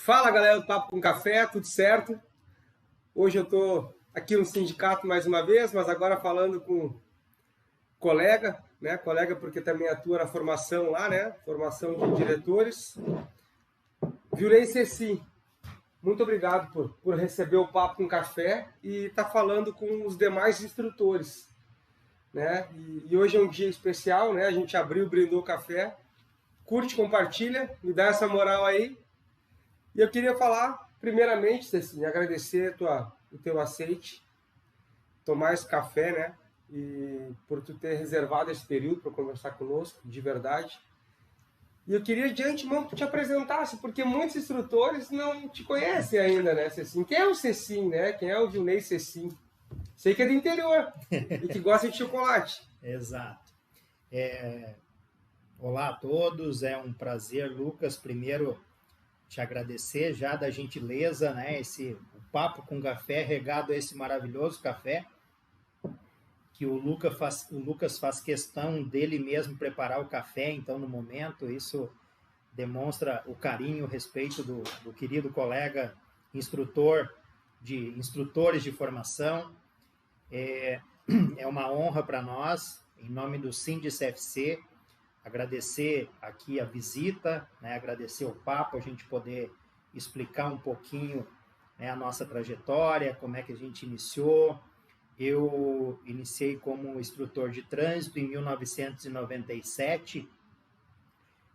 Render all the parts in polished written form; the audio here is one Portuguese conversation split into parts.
Fala galera do Papo com Café, tudo certo? Hoje eu estou aqui no sindicato mais uma vez, mas agora falando com colega, né? Colega porque também atua na formação lá, né? Formação de diretores. Vilnei Cecim, muito obrigado por receber o Papo com Café e estar falando com os demais instrutores, né? E hoje é um dia especial, né? A gente abriu, brindou o café. Curte, compartilha, me dá essa moral aí. E eu queria falar, primeiramente, Cecim, agradecer o teu aceite, tomar esse café, né? E por tu ter reservado esse período para conversar conosco, de verdade. E eu queria de antemão que tu te apresentasse, porque muitos instrutores não te conhecem ainda, né, Cecim? Quem é o Cecim, né? Quem é o Vilnei Cecim? Sei que é do interior e que gosta de chocolate. Exato. Olá a todos, é um prazer, Lucas, primeiro te agradecer já da gentileza, né? O Papo com Café, regado a esse maravilhoso café, que o Lucas faz questão dele mesmo preparar o café, então, no momento, isso demonstra o carinho, o respeito do querido colega instrutores de formação. É uma honra para nós, em nome do SINDICFC, agradecer aqui a visita, né, agradecer o papo, a gente poder explicar um pouquinho, né, a nossa trajetória, como é que a gente iniciou. Eu iniciei como instrutor de trânsito em 1997,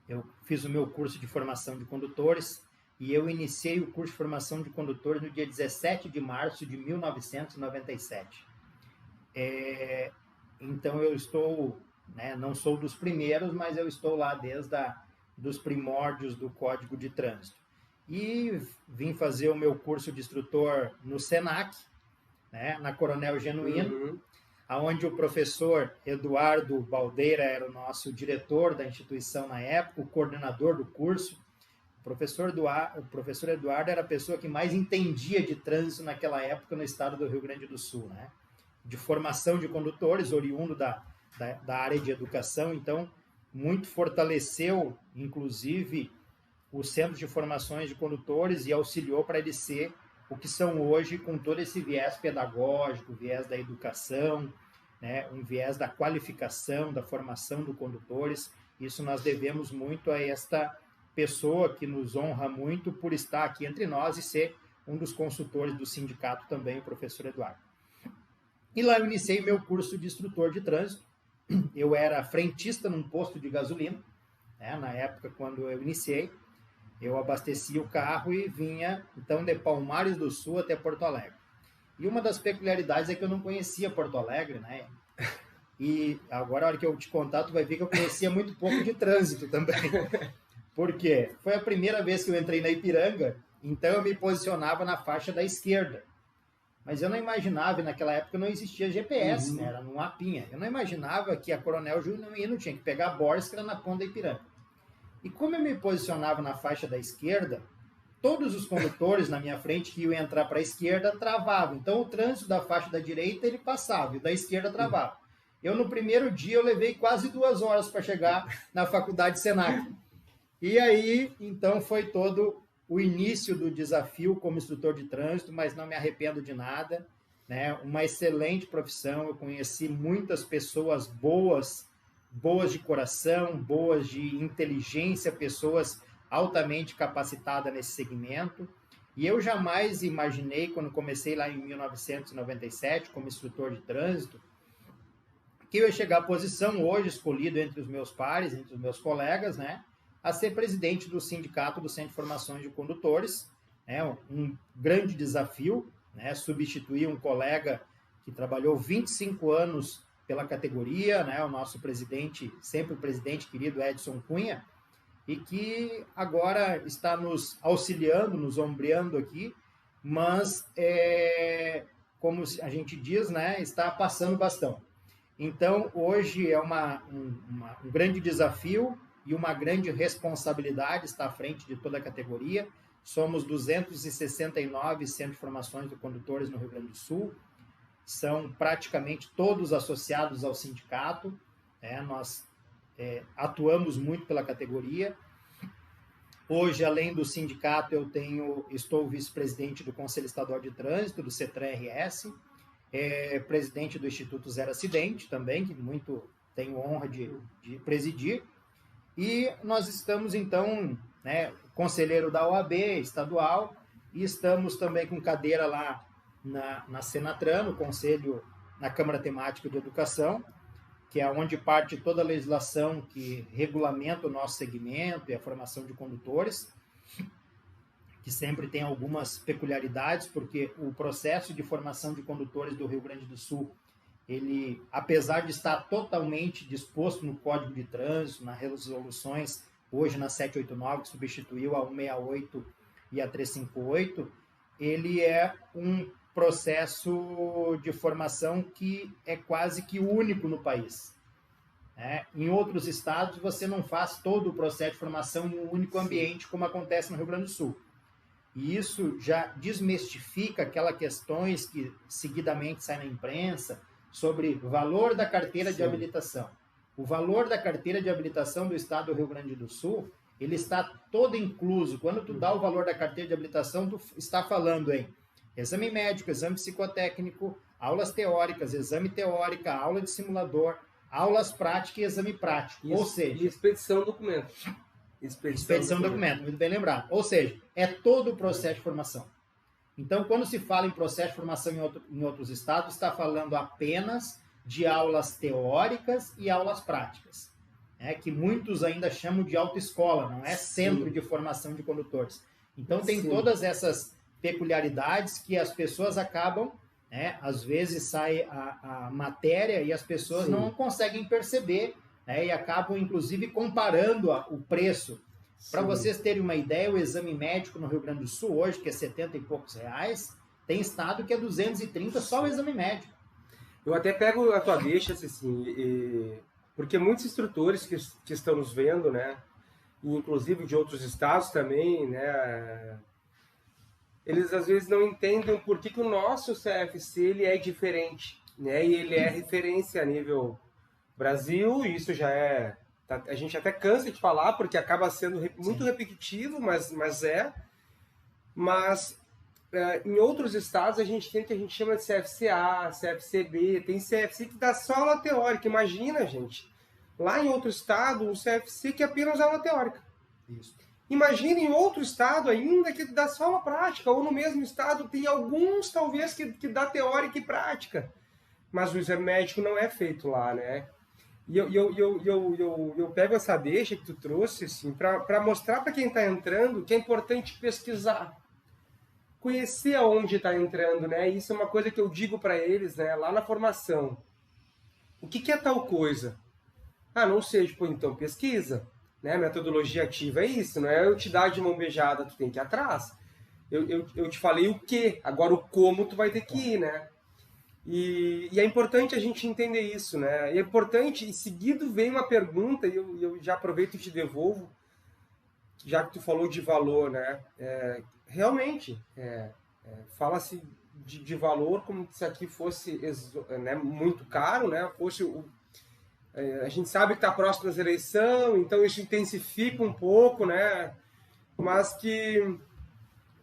eu fiz o meu curso de formação de condutores e eu iniciei o curso de formação de condutores no dia 17 de março de 1997. Então eu estou, né, não sou dos primeiros, mas eu estou lá desde dos primórdios do Código de Trânsito. E vim fazer o meu curso de instrutor no SENAC, né, na Coronel Genuíno, onde o professor Eduardo Baldeira era o nosso diretor da instituição na época, o coordenador do curso. O professor Eduardo era a pessoa que mais entendia de trânsito naquela época no estado do Rio Grande do Sul, né? De formação de condutores, oriundo da área de educação, então muito fortaleceu, inclusive, os centros de formações de condutores e auxiliou para eles ser o que são hoje, com todo esse viés pedagógico, viés da educação, né, um viés da qualificação, da formação dos condutores. Isso nós devemos muito a esta pessoa que nos honra muito por estar aqui entre nós e ser um dos consultores do sindicato também, o professor Eduardo. E lá eu iniciei meu curso de instrutor de trânsito. Eu era frentista num posto de gasolina, né, na época quando eu iniciei. Eu abastecia o carro e vinha, então, de Palmares do Sul até Porto Alegre. E uma das peculiaridades é que eu não conhecia Porto Alegre, né? E agora, a hora que eu te contar, tu vai ver que eu conhecia muito pouco de trânsito também. Por quê? Foi a primeira vez que eu entrei na Ipiranga, então eu me posicionava na faixa da esquerda. Mas eu não imaginava, naquela época não existia GPS, né? Era num mapinha. Eu não imaginava que a Coronel Genuíno tinha que pegar a Borges, que era na ponta da Ipiranga. E como eu me posicionava na faixa da esquerda, todos os condutores na minha frente que iam entrar para a esquerda travavam. Então o trânsito da faixa da direita ele passava e o da esquerda travava. Eu no primeiro dia eu levei quase 2 horas para chegar na faculdade Senac. E aí, então foi todo o início do desafio como instrutor de trânsito, mas não me arrependo de nada, né? Uma excelente profissão, eu conheci muitas pessoas boas de coração, boas de inteligência, pessoas altamente capacitadas nesse segmento. E eu jamais imaginei, quando comecei lá em 1997, como instrutor de trânsito, que eu ia chegar à posição hoje, escolhido entre os meus pares, entre os meus colegas, né, a ser presidente do sindicato do Centro de Formações de Condutores, né, um grande desafio, né, substituir um colega que trabalhou 25 anos pela categoria, né, o nosso presidente, sempre o presidente querido Edson Cunha, e que agora está nos auxiliando, nos ombreando aqui, mas, como a gente diz, né, está passando bastão. Então, hoje é um grande desafio e uma grande responsabilidade estar à frente de toda a categoria. Somos 269 centros de formações de condutores no Rio Grande do Sul, são praticamente todos associados ao sindicato, né? Nós atuamos muito pela categoria Hoje, além do sindicato, estou vice-presidente do Conselho Estadual de Trânsito, do CETRAN-RS, presidente do Instituto Zero Acidente também, que muito tenho honra de presidir. E nós estamos, então, né, conselheiro da OAB estadual, e estamos também com cadeira lá na Senatran, no Conselho, na Câmara Temática de Educação, que é onde parte toda a legislação que regulamenta o nosso segmento e a formação de condutores, que sempre tem algumas peculiaridades, porque o processo de formação de condutores do Rio Grande do Sul, ele, apesar de estar totalmente disposto no Código de Trânsito, nas resoluções, hoje na 789, que substituiu a 168 e a 358, ele é um processo de formação que é quase que único no país. Em outros estados, você não faz todo o processo de formação em um único ambiente, como acontece no Rio Grande do Sul. E isso já desmistifica aquelas questões que seguidamente saem na imprensa sobre o valor da carteira de habilitação. O valor da carteira de habilitação do estado do Rio Grande do Sul, ele está todo incluso. Quando tu dá o valor da carteira de habilitação, tu está falando em exame médico, exame psicotécnico, aulas teóricas, exame teórica, aula de simulador, aulas práticas e exame prático. Isso, ou seja, e expedição do documento. Expedição do documento, muito bem lembrado. Ou seja, é todo o processo de formação. Então, quando se fala em processo de formação em outros estados, está falando apenas de aulas teóricas e aulas práticas, que muitos ainda chamam de autoescola, não é centro de formação de condutores. Então, tem todas essas peculiaridades que as pessoas acabam, às vezes sai a matéria e as pessoas não conseguem perceber, e acabam, inclusive, comparando o preço. Para vocês terem uma ideia, o exame médico no Rio Grande do Sul hoje, que é 70 e poucos reais, tem estado que é 230 só o exame médico. Eu até pego a tua deixa, assim, porque muitos instrutores que estão nos vendo, né, e inclusive de outros estados também, né, eles às vezes não entendem por que o nosso CFC ele é diferente, né, e ele é referência a nível Brasil, e isso já é... A gente até cansa de falar, porque acaba sendo muito repetitivo, mas em outros estados a gente tem o que a gente chama de CFCA, CFCB, tem CFC que dá só aula teórica. Imagina, gente, lá em outro estado, um CFC que é apenas aula teórica. Isso. Imagina em outro estado ainda que dá só aula prática, ou no mesmo estado tem alguns, talvez, que dá teórica e prática. Mas o exame médico não é feito lá, né? E eu pego essa deixa que tu trouxe, assim, para mostrar para quem está entrando que é importante pesquisar, conhecer aonde está entrando, né? Isso é uma coisa que eu digo para eles, né? Lá na formação. O que é tal coisa? Ah, não sei, tipo, então pesquisa, né? Metodologia ativa é isso, não é eu te dar de mão beijada, tu tem que ir atrás. Eu te falei o que, agora o como tu vai ter que ir, né? E é importante a gente entender isso, né? E é importante, e seguido vem uma pergunta, e eu já aproveito e te devolvo, já que tu falou de valor, né? Realmente, fala-se de valor como se aqui fosse, né, muito caro, né? A gente sabe que está próximo das eleições, então isso intensifica um pouco, né? Mas que...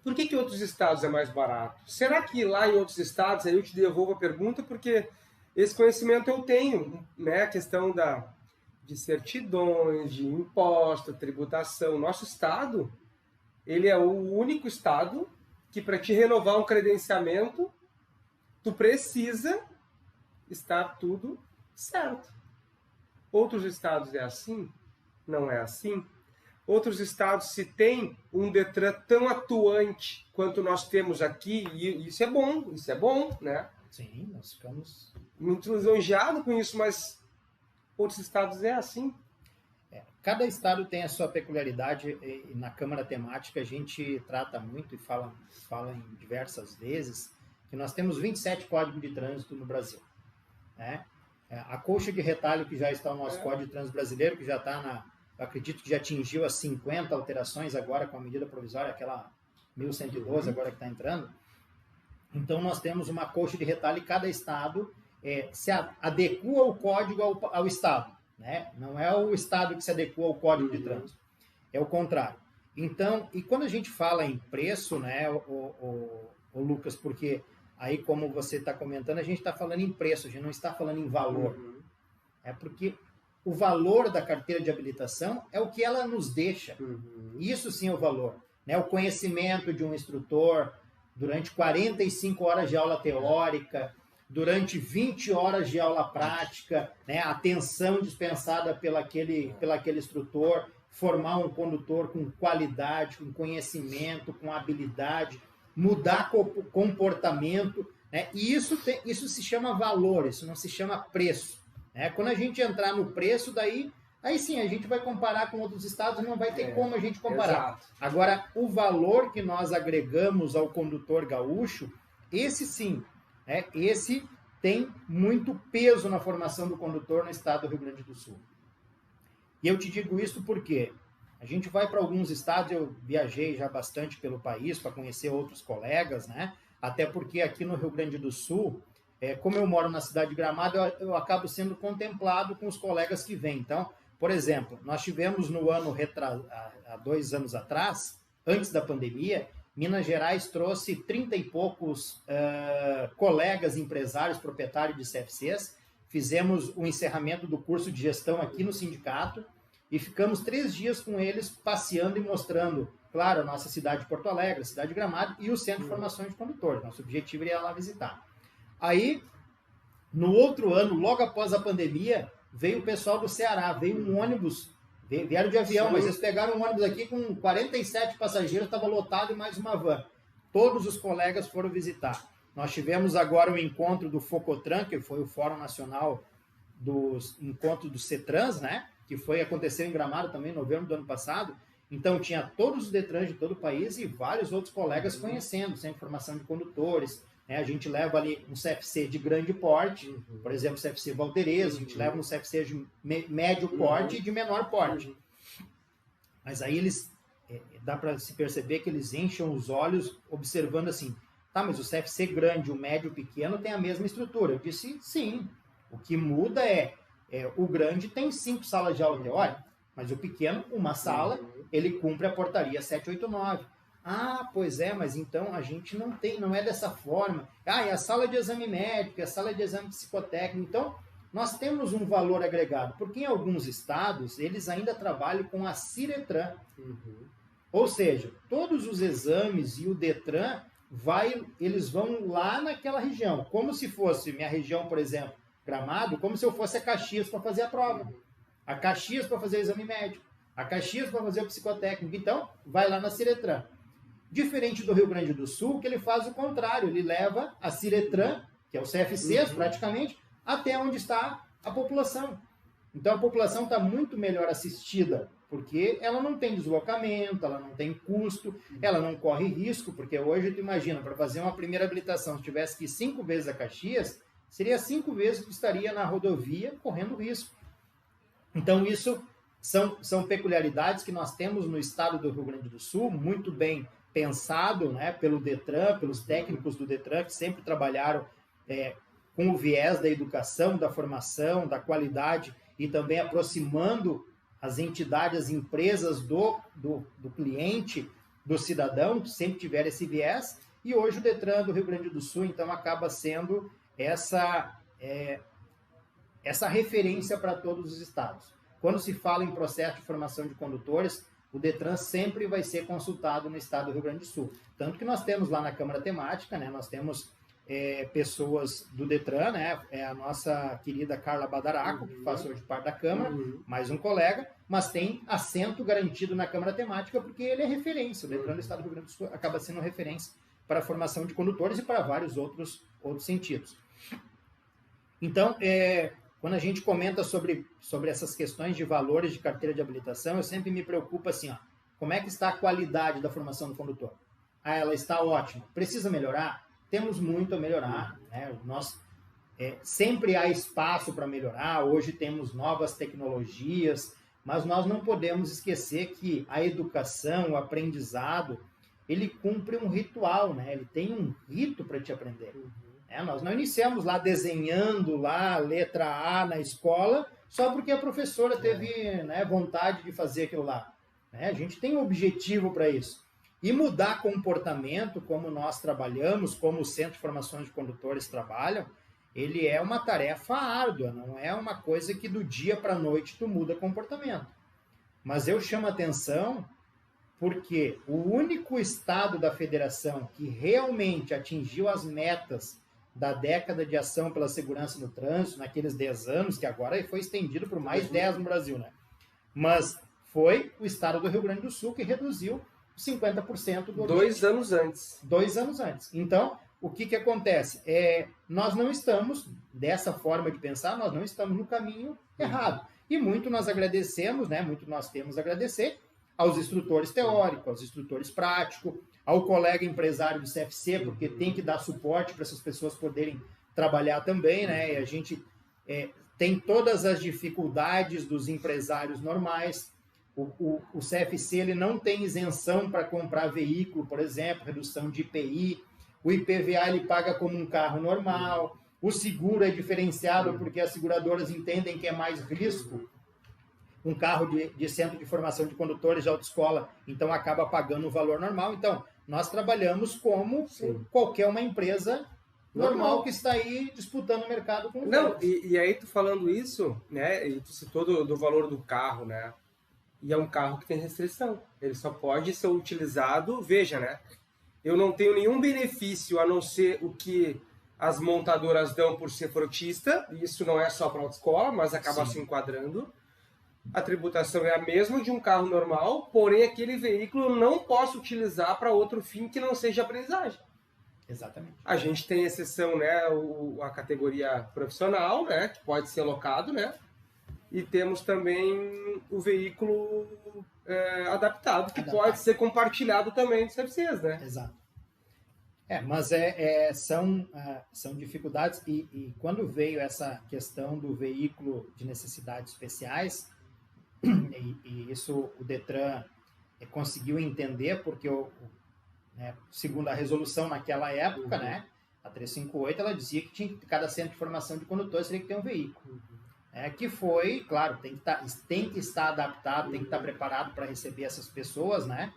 Por que outros estados é mais barato? Será que lá em outros estados, aí eu te devolvo a pergunta, porque esse conhecimento eu tenho, né? A questão de certidões, de imposto, tributação. Nosso estado, ele é o único estado que para te renovar um credenciamento, tu precisa estar tudo certo. Outros estados é assim? Não é assim? Outros estados, se tem um Detran tão atuante quanto nós temos aqui, e isso é bom, né? Sim, nós ficamos... muito lisonjeados com isso, mas outros estados é assim. Cada estado tem a sua peculiaridade, e na Câmara Temática a gente trata muito e fala em diversas vezes que nós temos 27 códigos de trânsito no Brasil, né? A colcha de retalho que já está no nosso Código de Trânsito brasileiro, que já está eu acredito que já atingiu as 50 alterações agora com a medida provisória, aquela 1112 agora que está entrando. Então, nós temos uma colcha de retalho e cada estado se adequa o código ao estado, né? Não é o estado que se adequa ao código de trânsito, é o contrário. Então, e quando a gente fala em preço, né, o Lucas, porque aí, como você está comentando, a gente está falando em preço, a gente não está falando em valor. É porque o valor da carteira de habilitação é o que ela nos deixa. Isso sim é o valor. Né? O conhecimento de um instrutor durante 45 horas de aula teórica, durante 20 horas de aula prática, né? A atenção dispensada pelaquele instrutor, formar um condutor com qualidade, com conhecimento, com habilidade, mudar comportamento, né? E isso se chama valor, isso não se chama preço. Né? Quando a gente entrar no preço, aí sim, a gente vai comparar com outros estados e não vai ter como a gente comparar. Exato. Agora, o valor que nós agregamos ao condutor gaúcho, esse sim, esse tem muito peso na formação do condutor no estado do Rio Grande do Sul. E eu te digo isso porque a gente vai para alguns estados, eu viajei já bastante pelo país para conhecer outros colegas, né? Até porque aqui no Rio Grande do Sul, como eu moro na cidade de Gramado, eu acabo sendo contemplado com os colegas que vêm. Então, por exemplo, nós tivemos no ano há 2 anos atrás, antes da pandemia, Minas Gerais trouxe 30 e poucos colegas empresários, proprietários de CFCs. Fizemos o encerramento do curso de gestão aqui no sindicato e ficamos 3 dias com eles passeando e mostrando, claro, a nossa cidade de Porto Alegre, a cidade de Gramado e o Centro de Formação de Condutores. Nosso objetivo era ir lá visitar. Aí, no outro ano, logo após a pandemia, veio o pessoal do Ceará, veio um ônibus, vieram de avião, mas eles pegaram um ônibus aqui com 47 passageiros, estava lotado e mais uma van. Todos os colegas foram visitar. Nós tivemos agora o encontro do Focotran, que foi o Fórum Nacional dos Encontros do CETRANS, né? Que aconteceu em Gramado também, em novembro do ano passado. Então, tinha todos os Detrans de todo o país e vários outros colegas conhecendo, sem formação de condutores. A gente leva ali um CFC de grande porte, por exemplo, o CFC Valderez, a gente leva um CFC de médio porte e de menor porte. Mas aí dá para se perceber que eles enchem os olhos observando assim, tá, mas o CFC grande, o médio e o pequeno tem a mesma estrutura. Eu disse, sim, o que muda o grande tem 5 salas de aula teórica, mas o pequeno, uma sala, ele cumpre a portaria 789. Ah, pois é, mas então a gente não é dessa forma. É a sala de exame médico, é a sala de exame psicotécnico. Então, nós temos um valor agregado, porque em alguns estados, eles ainda trabalham com a Ciretran. Ou seja, todos os exames e o Detran, eles vão lá naquela região. Como se fosse minha região, por exemplo, Gramado, como se eu fosse a Caxias para fazer a prova. A Caxias para fazer o exame médico. A Caxias para fazer o psicotécnico. Então, vai lá na Ciretran. Diferente do Rio Grande do Sul, que ele faz o contrário, ele leva a Ciretran, que é o CFCs praticamente, até onde está a população. Então a população está muito melhor assistida, porque ela não tem deslocamento, ela não tem custo, ela não corre risco, porque hoje tu imagina, para fazer uma primeira habilitação, se tivesse que ir 5 vezes a Caxias, seria 5 vezes que estaria na rodovia correndo risco. Então isso são peculiaridades que nós temos no estado do Rio Grande do Sul, muito bem pensado, né, pelo Detran, pelos técnicos do Detran, que sempre trabalharam com o viés da educação, da formação, da qualidade e também aproximando as entidades, as empresas do cliente, do cidadão, que sempre tiveram esse viés. E hoje o Detran do Rio Grande do Sul, então, acaba sendo essa referência para todos os estados. Quando se fala em processo de formação de condutores, o Detran sempre vai ser consultado no estado do Rio Grande do Sul. Tanto que nós temos lá na Câmara Temática, né, nós temos pessoas do Detran, né, a nossa querida Carla Badaraco, que faz hoje parte da Câmara, mais um colega, mas tem assento garantido na Câmara Temática porque ele é referência. O Detran do estado do Rio Grande do Sul acaba sendo referência para a formação de condutores e para vários outros sentidos. Então, quando a gente comenta sobre essas questões de valores de carteira de habilitação, eu sempre me preocupo assim, ó, como é que está a qualidade da formação do condutor? Ah, ela está ótima. Precisa melhorar? Temos muito a melhorar. Né? Sempre há espaço para melhorar. Hoje temos novas tecnologias, mas nós não podemos esquecer que a educação, o aprendizado, ele cumpre um ritual, né? Ele tem um rito para te aprender. Nós não iniciamos lá desenhando lá a letra A na escola só porque a professora teve vontade de fazer aquilo lá. né? A gente tem um objetivo para isso. E mudar comportamento, como nós trabalhamos, como o Centro de Formações de Condutores trabalham, ele é uma tarefa árdua, não é uma coisa que do dia para a noite tu muda comportamento. Mas eu chamo a atenção porque o único estado da federação que realmente atingiu as metas da década de ação pela segurança no trânsito, naqueles 10 anos, que agora foi estendido por mais 10 no Brasil, né? Mas foi o estado do Rio Grande do Sul que reduziu 50% do objetivo. 2 anos antes. 2 anos antes. Então, o que acontece? Nós não estamos, dessa forma de pensar, nós não estamos no caminho errado. E muito nós agradecemos, né? Muito nós temos a agradecer aos instrutores teóricos, aos instrutores práticos, ao colega empresário do CFC, porque tem que dar suporte para essas pessoas poderem trabalhar também, né? E a gente tem todas as dificuldades dos empresários normais. O CFC ele não tem isenção para comprar veículo, por exemplo, redução de IPI. O IPVA ele paga como um carro normal. O seguro é diferenciado porque as seguradoras entendem que é mais risco um carro de centro de formação de condutores de autoescola, então acaba pagando o valor normal. Então, nós trabalhamos como qualquer uma empresa normal que está aí disputando o mercado com os Não, e aí tu falando isso, né, e tu citou do valor do carro, né, e é um carro que tem restrição, ele só pode ser utilizado, veja, né, eu não tenho nenhum benefício a não ser o que as montadoras dão por ser frotista, e isso não é só para autoescola, mas acaba se enquadrando. A tributação é a mesma de um carro normal, porém aquele veículo eu não posso utilizar para outro fim que não seja aprendizagem. Exatamente. A gente tem exceção, né, a categoria profissional, né, que pode ser alocado, né, e temos também o veículo adaptado, que pode ser compartilhado também dos CFCs, né? Exato. Mas são dificuldades, e quando veio essa questão do veículo de necessidades especiais, e isso o Detran conseguiu entender, porque segundo a resolução naquela época, né, a 358, ela dizia que cada centro de formação de condutores teria que ter um veículo. Que foi, claro, tem que estar adaptado, tem que estar preparado para receber essas pessoas, né?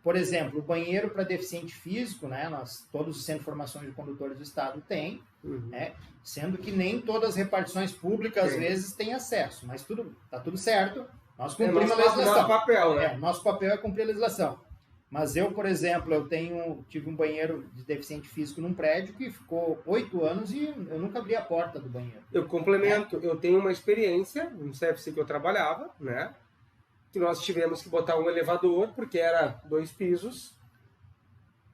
Por exemplo, o banheiro para deficiente físico, né? Todos os centros de formação de condutores do estado têm, né? Sendo que nem todas as repartições públicas, às vezes, têm acesso, mas está tudo certo. Nós cumprimos a legislação. Nosso papel, né? Nosso papel é cumprir a legislação. Mas eu, por exemplo, tive um banheiro de deficiente físico num prédio que ficou 8 anos e eu nunca abri a porta do banheiro. Eu complemento, eu tenho uma experiência no CFC que eu trabalhava, né? Que nós tivemos que botar um elevador, porque era 2 pisos.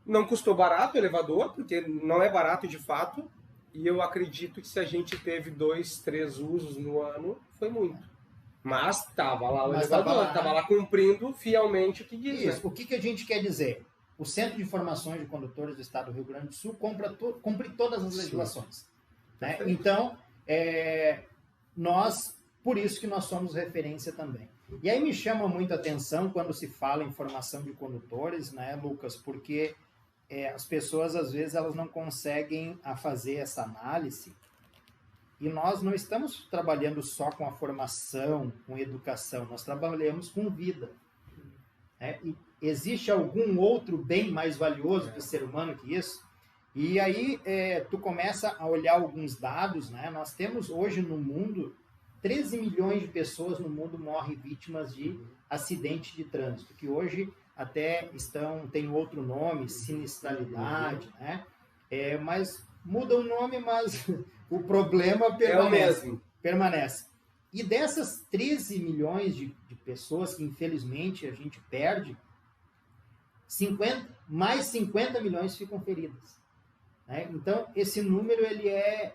Não custou barato o elevador, porque não é barato de fato. E eu acredito que se a gente teve 2, 3 usos no ano, foi muito. Mas estava lá o elevador, estava lá cumprindo fielmente o que diz. Isso. Né? O que a gente quer dizer? O Centro de Formações de Condutores do Estado do Rio Grande do Sul cumpre todas as legislações. Né? Então, por isso que nós somos referência também. E aí me chama muito a atenção quando se fala em formação de condutores, né, Lucas? Porque as pessoas, às vezes, elas não conseguem fazer essa análise. E nós não estamos trabalhando só com a formação, com educação, nós trabalhamos com vida. E existe algum outro bem mais valioso para o ser humano que isso? E aí tu começa a olhar alguns dados, né? Nós temos hoje no mundo 13 milhões de pessoas no mundo morrem vítimas de acidente de trânsito, que hoje até tem outro nome, sinistralidade, né? Mas muda o nome, mas o problema permanece. E dessas 13 milhões de pessoas que infelizmente a gente perde, mais 50 milhões ficam feridas. Né? Então, esse número ele é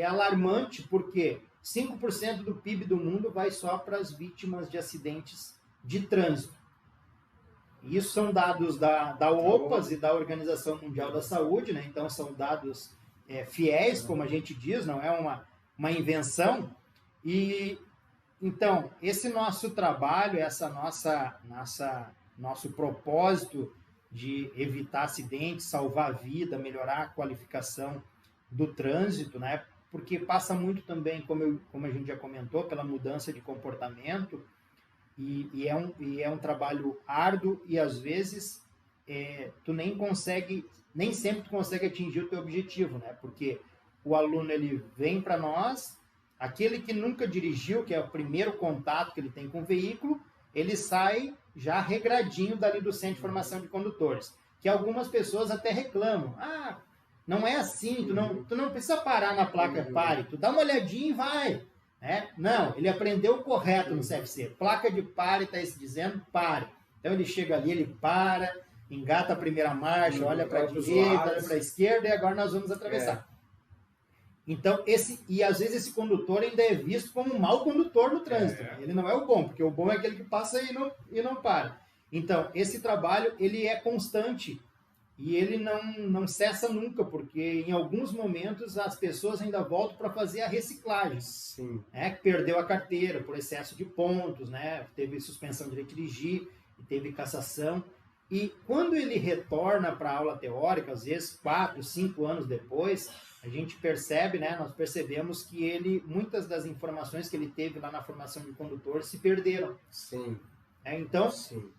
alarmante, porque 5% do PIB do mundo vai só para as vítimas de acidentes de trânsito. Isso são dados da OPAS e da Organização Mundial da Saúde, né? Então são dados fiéis, como a gente diz, não é uma invenção. E então, esse nosso trabalho, nosso propósito de evitar acidentes, salvar a vida, melhorar a qualificação do trânsito, né? porque passa muito também, como a gente já comentou, pela mudança de comportamento, e é um trabalho árduo, e às vezes tu nem sempre tu consegue atingir o teu objetivo, né? Porque o aluno, ele vem para nós, aquele que nunca dirigiu, que é o primeiro contato que ele tem com o veículo, ele sai já regradinho dali do Centro de Formação de Condutores, que algumas pessoas até reclamam. Não é assim, tu não precisa parar na placa pare, tu dá uma olhadinha e vai. Não, ele aprendeu o correto no CFC. Placa de pare está dizendo pare. Então ele chega ali, ele para, engata a primeira marcha, olha para a direita, olha para a esquerda, e agora nós vamos atravessar. Então, e às vezes esse condutor ainda é visto como um mau condutor no trânsito. Ele não é o bom, porque o bom é aquele que passa e não para. Então, esse trabalho, ele é constante e ele não cessa nunca, porque em alguns momentos as pessoas ainda voltam para fazer a reciclagem. Sim. Que perdeu a carteira por excesso de pontos, teve suspensão de direito de dirigir, teve cassação. E quando ele retorna para a aula teórica, às vezes 4, 5 anos depois, a gente percebe, nós percebemos que muitas das informações que ele teve lá na formação de condutor se perderam. Sim. Então, Sim.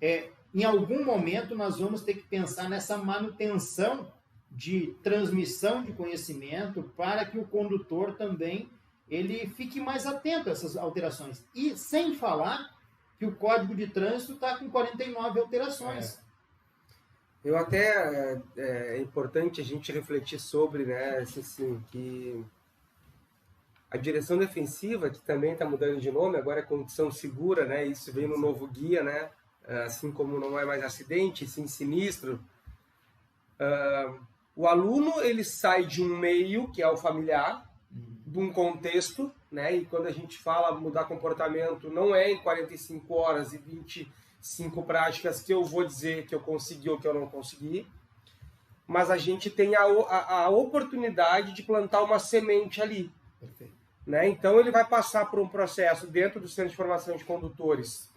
Em algum momento nós vamos ter que pensar nessa manutenção de transmissão de conhecimento para que o condutor também ele fique mais atento a essas alterações. E sem falar que o Código de Trânsito está com 49 alterações. Eu até, é importante a gente refletir sobre, assim, que a direção defensiva, que também está mudando de nome, agora é condição segura, isso veio no novo guia, assim como não é mais acidente, sim sinistro. O aluno, ele sai de um meio, que é o familiar, de um contexto, e quando a gente fala mudar comportamento, não é em 45 horas e 25 práticas que eu vou dizer que eu consegui ou que eu não consegui, mas a gente tem a oportunidade de plantar uma semente ali. Perfeito. Então ele vai passar por um processo dentro do Centro de Formação de Condutores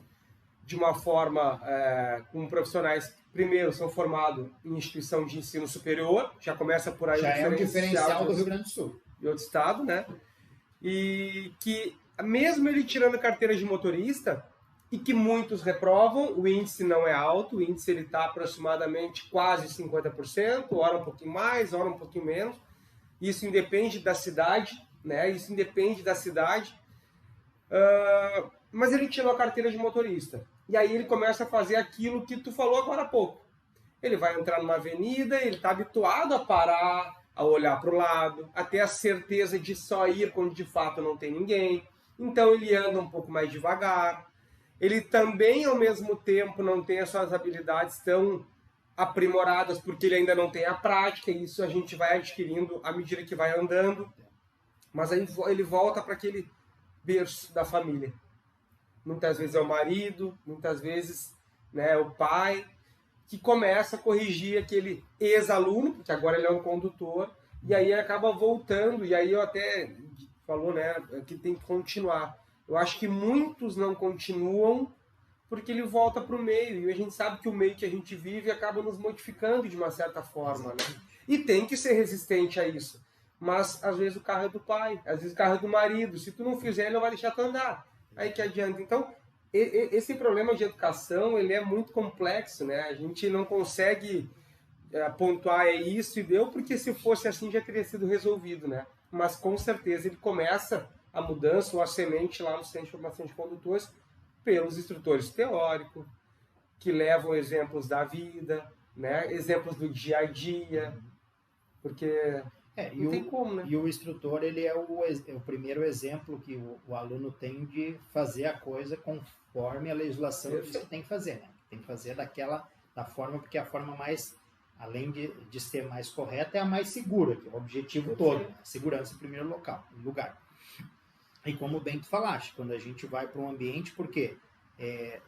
de uma forma com profissionais, primeiro, são formados em instituição de ensino superior, já começa por aí. Já é um diferencial do Rio Grande do Sul. De outro estado, E que, mesmo ele tirando carteira de motorista, e que muitos reprovam, o índice não é alto, o índice está aproximadamente quase 50%, ora um pouquinho mais, ora um pouquinho menos. Isso independe da cidade, Isso independe da cidade. Mas ele tirou a carteira de motorista. E aí ele começa a fazer aquilo que tu falou agora há pouco. Ele vai entrar numa avenida, ele está habituado a parar, a olhar para o lado, a ter a certeza de só ir quando de fato não tem ninguém. Então ele anda um pouco mais devagar. Ele também, ao mesmo tempo, não tem as suas habilidades tão aprimoradas, porque ele ainda não tem a prática, e isso a gente vai adquirindo à medida que vai andando. Mas aí ele volta para aquele berço da família. Muitas vezes é o marido, muitas vezes o pai, que começa a corrigir aquele ex-aluno, porque agora ele é um condutor, e aí ele acaba voltando, e aí eu até falou, que tem que continuar. Eu acho que muitos não continuam porque ele volta para o meio, e a gente sabe que o meio que a gente vive acaba nos modificando de uma certa forma, E tem que ser resistente a isso. Mas às vezes o carro é do pai, às vezes o carro é do marido, se tu não fizer ele não vai deixar tu andar. Aí que adianta. Então, esse problema de educação, ele é muito complexo, A gente não consegue pontuar isso e deu, porque se fosse assim já teria sido resolvido, Mas com certeza ele começa a mudança ou a semente lá no Centro de Formação de Condutores pelos instrutores teóricos, que levam exemplos da vida, Exemplos do dia a dia, porque não tem como, E o instrutor, ele é o primeiro exemplo que o aluno tem de fazer a coisa conforme a legislação diz que tem que fazer, Tem que fazer da forma, porque a forma mais, além de ser mais correta, é a mais segura, que é o objetivo todo, segurança em primeiro lugar. E como bem tu falaste, quando a gente vai para um ambiente, porque,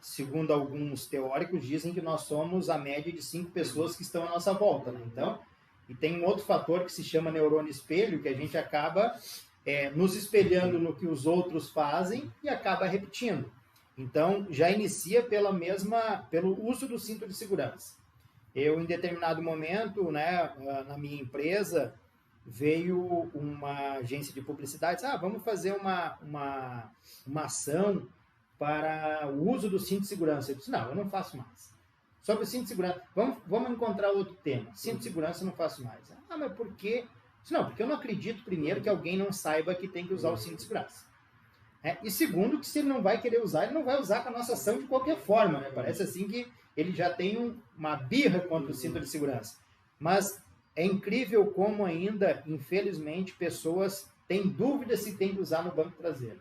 segundo alguns teóricos, dizem que nós somos a média de 5 pessoas que estão à nossa volta, Então, e tem um outro fator que se chama neurônio espelho, que a gente acaba nos espelhando no que os outros fazem e acaba repetindo. Então, já inicia pelo uso do cinto de segurança. Eu, em determinado momento, na minha empresa, veio uma agência de publicidade, vamos fazer uma ação para o uso do cinto de segurança. Eu disse, não, eu não faço mais. Sobre o cinto de segurança, vamos encontrar outro tema. Cinto de segurança eu não faço mais. Mas por quê? Eu disse, não, porque eu não acredito, primeiro, que alguém não saiba que tem que usar o cinto de segurança. E segundo, que se ele não vai querer usar, ele não vai usar com a nossa ação de qualquer forma. Né? Parece assim que ele já tem uma birra contra o cinto de segurança. Mas é incrível como ainda, infelizmente, pessoas têm dúvida se tem que usar no banco traseiro.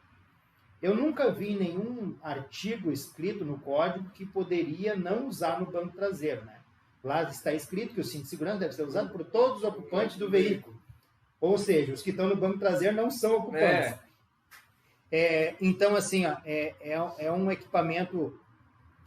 Eu nunca vi nenhum artigo escrito no código que poderia não usar no banco traseiro. Né? Lá está escrito que o cinto de segurança deve ser usado por todos os ocupantes do veículo. Ou seja, os que estão no banco traseiro não são ocupantes. Então, assim, é um equipamento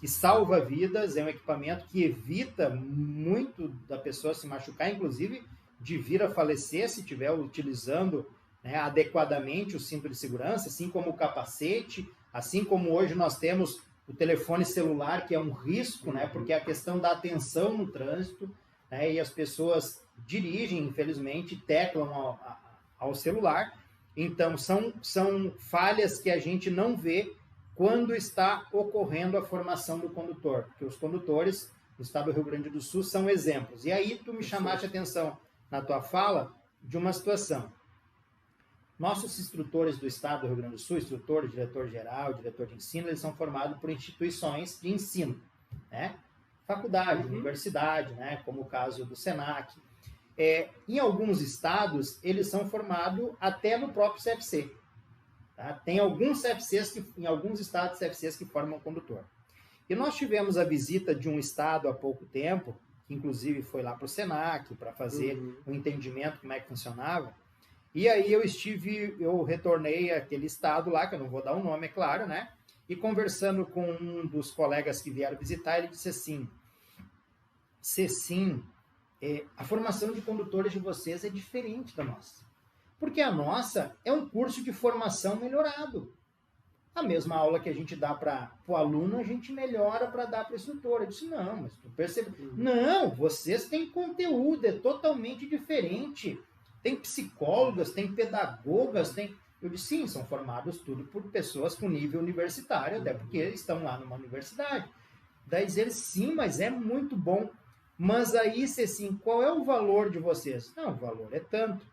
que salva vidas, é um equipamento que evita muito da pessoa se machucar, inclusive de vir a falecer se estiver utilizando, né, adequadamente o cinto de segurança, assim como o capacete, assim como hoje nós temos o telefone celular, que é um risco, né, porque é a questão da atenção no trânsito, né, e as pessoas dirigem, infelizmente, teclam ao celular. Então, são falhas que a gente não vê quando está ocorrendo a formação do condutor, porque os condutores no estado do Rio Grande do Sul são exemplos. E aí tu me chamaste a atenção na tua fala de uma situação. Nossos instrutores do estado do Rio Grande do Sul, instrutor, diretor-geral, diretor de ensino, eles são formados por instituições de ensino, né? Faculdade, universidade, né? Como o caso do SENAC. Em alguns estados, eles são formados até no próprio CFC. Tá? Tem alguns CFCs, em alguns estados CFCs que formam condutor. E nós tivemos a visita de um estado há pouco tempo, que inclusive foi lá para o SENAC, para fazer um entendimento como é que funcionava. E aí eu retornei àquele estado lá, que eu não vou dar o nome, é claro, né? E conversando com um dos colegas que vieram visitar, ele disse assim, Cecim, a formação de condutores de vocês é diferente da nossa. Porque a nossa é um curso de formação melhorado. A mesma aula que a gente dá para o aluno, a gente melhora para dar para o instrutor. Eu disse, não, mas tu percebe? Não, vocês têm conteúdo, é totalmente diferente. Tem psicólogas, tem pedagogas, tem... Eu disse, sim, são formados tudo por pessoas com nível universitário, até porque estão lá numa universidade. Daí eles, sim, mas é muito bom. Mas aí, assim, qual é o valor de vocês? Não, o valor é tanto.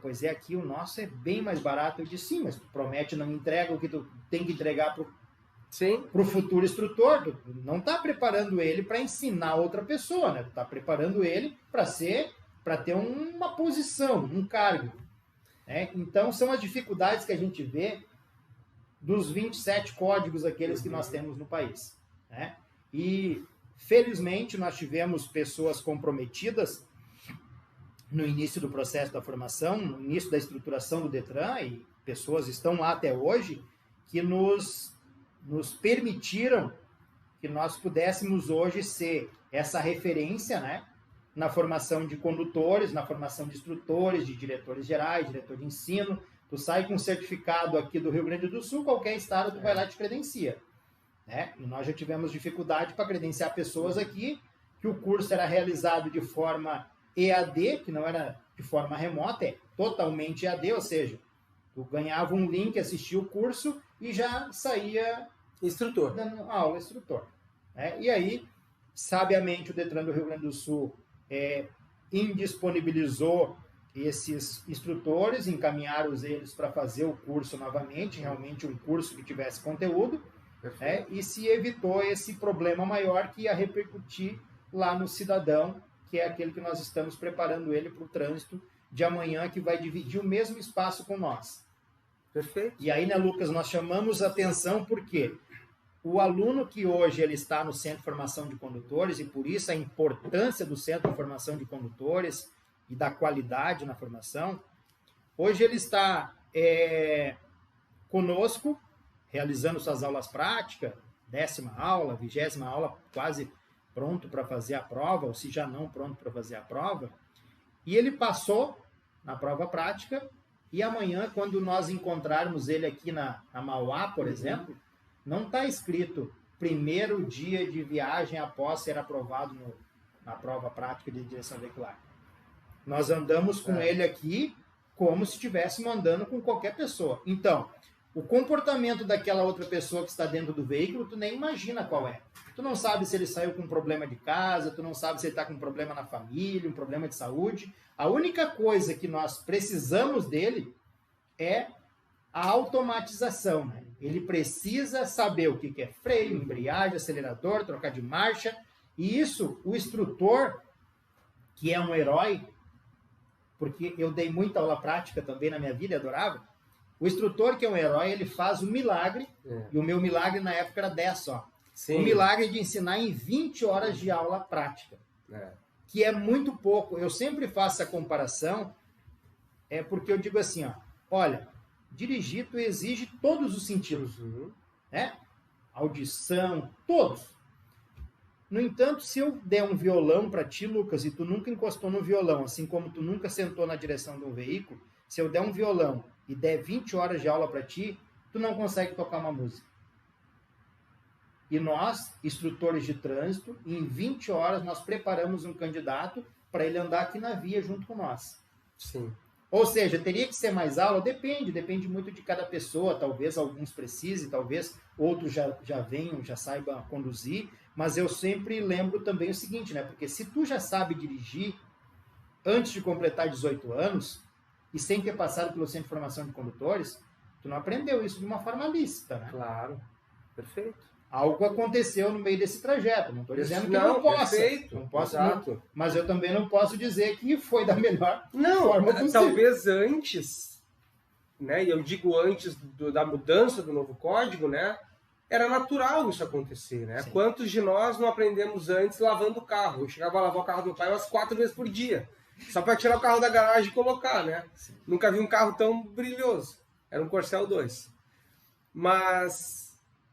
Pois é, aqui o nosso é bem mais barato. Eu disse, sim, mas tu promete não entrega o que tu tem que entregar para o futuro instrutor. Tu não está preparando ele para ensinar outra pessoa, né? Tu está preparando ele para ter uma posição, um cargo. Né? Então, são as dificuldades que a gente vê dos 27 códigos aqueles que nós temos no país. Né? E, felizmente, nós tivemos pessoas comprometidas no início do processo da formação, no início da estruturação do Detran, e pessoas estão lá até hoje, que nos permitiram que nós pudéssemos hoje ser essa referência, né, na formação de condutores, na formação de instrutores, de diretores gerais, diretor de ensino. Tu sai com um certificado aqui do Rio Grande do Sul, qualquer estado tu vai lá e te credencia. Né? E nós já tivemos dificuldade para credenciar pessoas aqui, que o curso era realizado de forma EAD, que não era de forma remota, é totalmente EAD, ou seja, tu ganhava um link, assistia o curso e já saía instrutor. Dando aula instrutor. Né? E aí, sabiamente, o Detran do Rio Grande do Sul indisponibilizou esses instrutores, encaminharam eles para fazer o curso novamente, realmente um curso que tivesse conteúdo, né? E se evitou esse problema maior que ia repercutir lá no cidadão, que é aquele que nós estamos preparando ele para o trânsito de amanhã, que vai dividir o mesmo espaço com nós. Perfeito. E aí, né, Lucas, nós chamamos atenção porque o aluno que hoje ele está no Centro de Formação de Condutores, e por isso a importância do Centro de Formação de Condutores e da qualidade na formação, hoje ele está conosco, realizando suas aulas práticas, 10ª aula, 20ª aula, quase pronto para fazer a prova, ou se já não pronto para fazer a prova, e ele passou na prova prática, e amanhã, quando nós encontrarmos ele aqui na Mauá, por exemplo, não está escrito primeiro dia de viagem após ser aprovado na prova prática de direção veicular. Nós andamos com ele aqui como se estivéssemos andando com qualquer pessoa. Então, o comportamento daquela outra pessoa que está dentro do veículo, tu nem imagina qual é. Tu não sabe se ele saiu com um problema de casa, tu não sabe se ele está com um problema na família, um problema de saúde. A única coisa que nós precisamos dele é a automatização, né? Ele precisa saber o que é freio, embreagem, acelerador, trocar de marcha. E isso, o instrutor, que é um herói, porque eu dei muita aula prática também na minha vida, adorava. O instrutor, que é um herói, ele faz um milagre, e o meu milagre na época era 10 só. Sim. O milagre de ensinar em 20 horas de aula prática, que é muito pouco. Eu sempre faço a comparação, porque eu digo assim, ó, olha, dirigir tu exige todos os sentidos, né? Audição, todos. No entanto, se eu der um violão para ti, Lucas, e tu nunca encostou no violão, assim como tu nunca sentou na direção de um veículo, se eu der um violão e der 20 horas de aula para ti, tu não consegue tocar uma música. E nós, instrutores de trânsito, em 20 horas nós preparamos um candidato para ele andar aqui na via junto com nós. Sim. Ou seja, teria que ser mais aula? Depende muito de cada pessoa. Talvez alguns precisem, talvez outros já venham, já saibam conduzir. Mas eu sempre lembro também o seguinte, né? Porque se tu já sabe dirigir antes de completar 18 anos e sem ter passado pelo Centro de Formação de Condutores, tu não aprendeu isso de uma forma lícita, né? Claro, perfeito. Algo aconteceu no meio desse trajeto. Não estou dizendo que não possa. Perfeito, não posso, exato. Mas eu também não posso dizer que foi da melhor forma possível. Talvez antes, né? E eu digo antes da mudança do novo código, né? Era natural isso acontecer, né? Sim. Quantos de nós não aprendemos antes lavando o carro? Eu chegava a lavar o carro do meu pai umas 4 vezes por dia. Só para tirar o carro da garagem e colocar, né? Sim. Nunca vi um carro tão brilhoso. Era um Corcel 2. Mas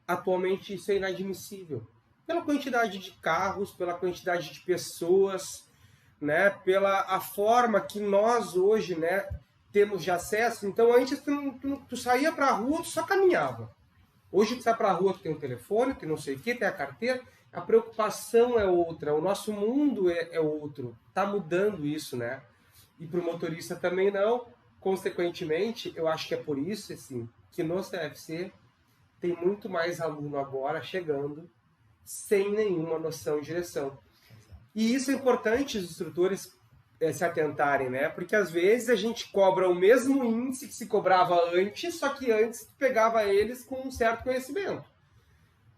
atualmente isso é inadmissível. Pela quantidade de carros, pela quantidade de pessoas, né? Pela a forma que nós hoje, né, temos de acesso. Então antes tu saía para a rua, tu só caminhava. Hoje tu sai para a rua, tu tem um telefone, tem não sei o que, tem a carteira. A preocupação é outra, o nosso mundo é outro. Está mudando isso, né? E para o motorista também não. Consequentemente, eu acho que é por isso, assim, que no CFC tem muito mais aluno agora chegando sem nenhuma noção de direção. E isso é importante os instrutores se atentarem, né? Porque às vezes a gente cobra o mesmo índice que se cobrava antes, só que antes pegava eles com um certo conhecimento.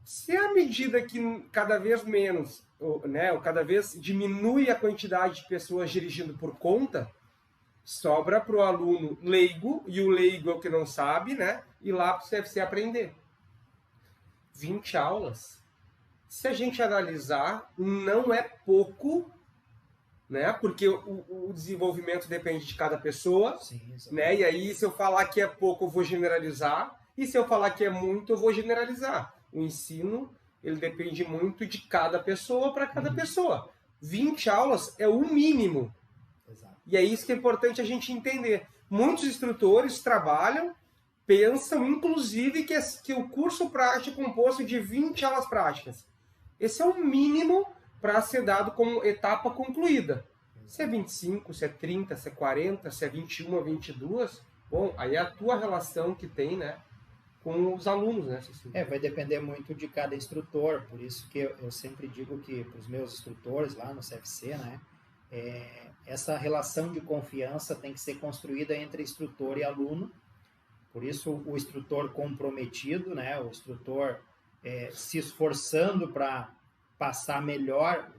Se à medida que cada vez menos, né, ou cada vez diminui a quantidade de pessoas dirigindo por conta, sobra para o aluno leigo, e o leigo é o que não sabe, né? Ir lá para o CFC aprender. 20 aulas, se a gente analisar, não é pouco, né? Porque o desenvolvimento depende de cada pessoa. Sim, né? E aí, se eu falar que é pouco, eu vou generalizar. E se eu falar que é muito, eu vou generalizar. O ensino, ele depende muito de cada pessoa para cada pessoa. 20 aulas é o mínimo. Exato. E é isso que é importante a gente entender. Muitos instrutores trabalham, pensam, inclusive, que o curso prático é composto de 20 aulas práticas. Esse é o mínimo para ser dado como etapa concluída. Se é 25, se é 30, se é 40, se é 21, 22, bom, aí é a tua relação que tem, né, com os alunos, né? Vai depender muito de cada instrutor, por isso que eu sempre digo que para os meus instrutores lá no CFC, né, essa relação de confiança tem que ser construída entre instrutor e aluno. Por isso, o instrutor comprometido, né, o instrutor se esforçando para passar melhor,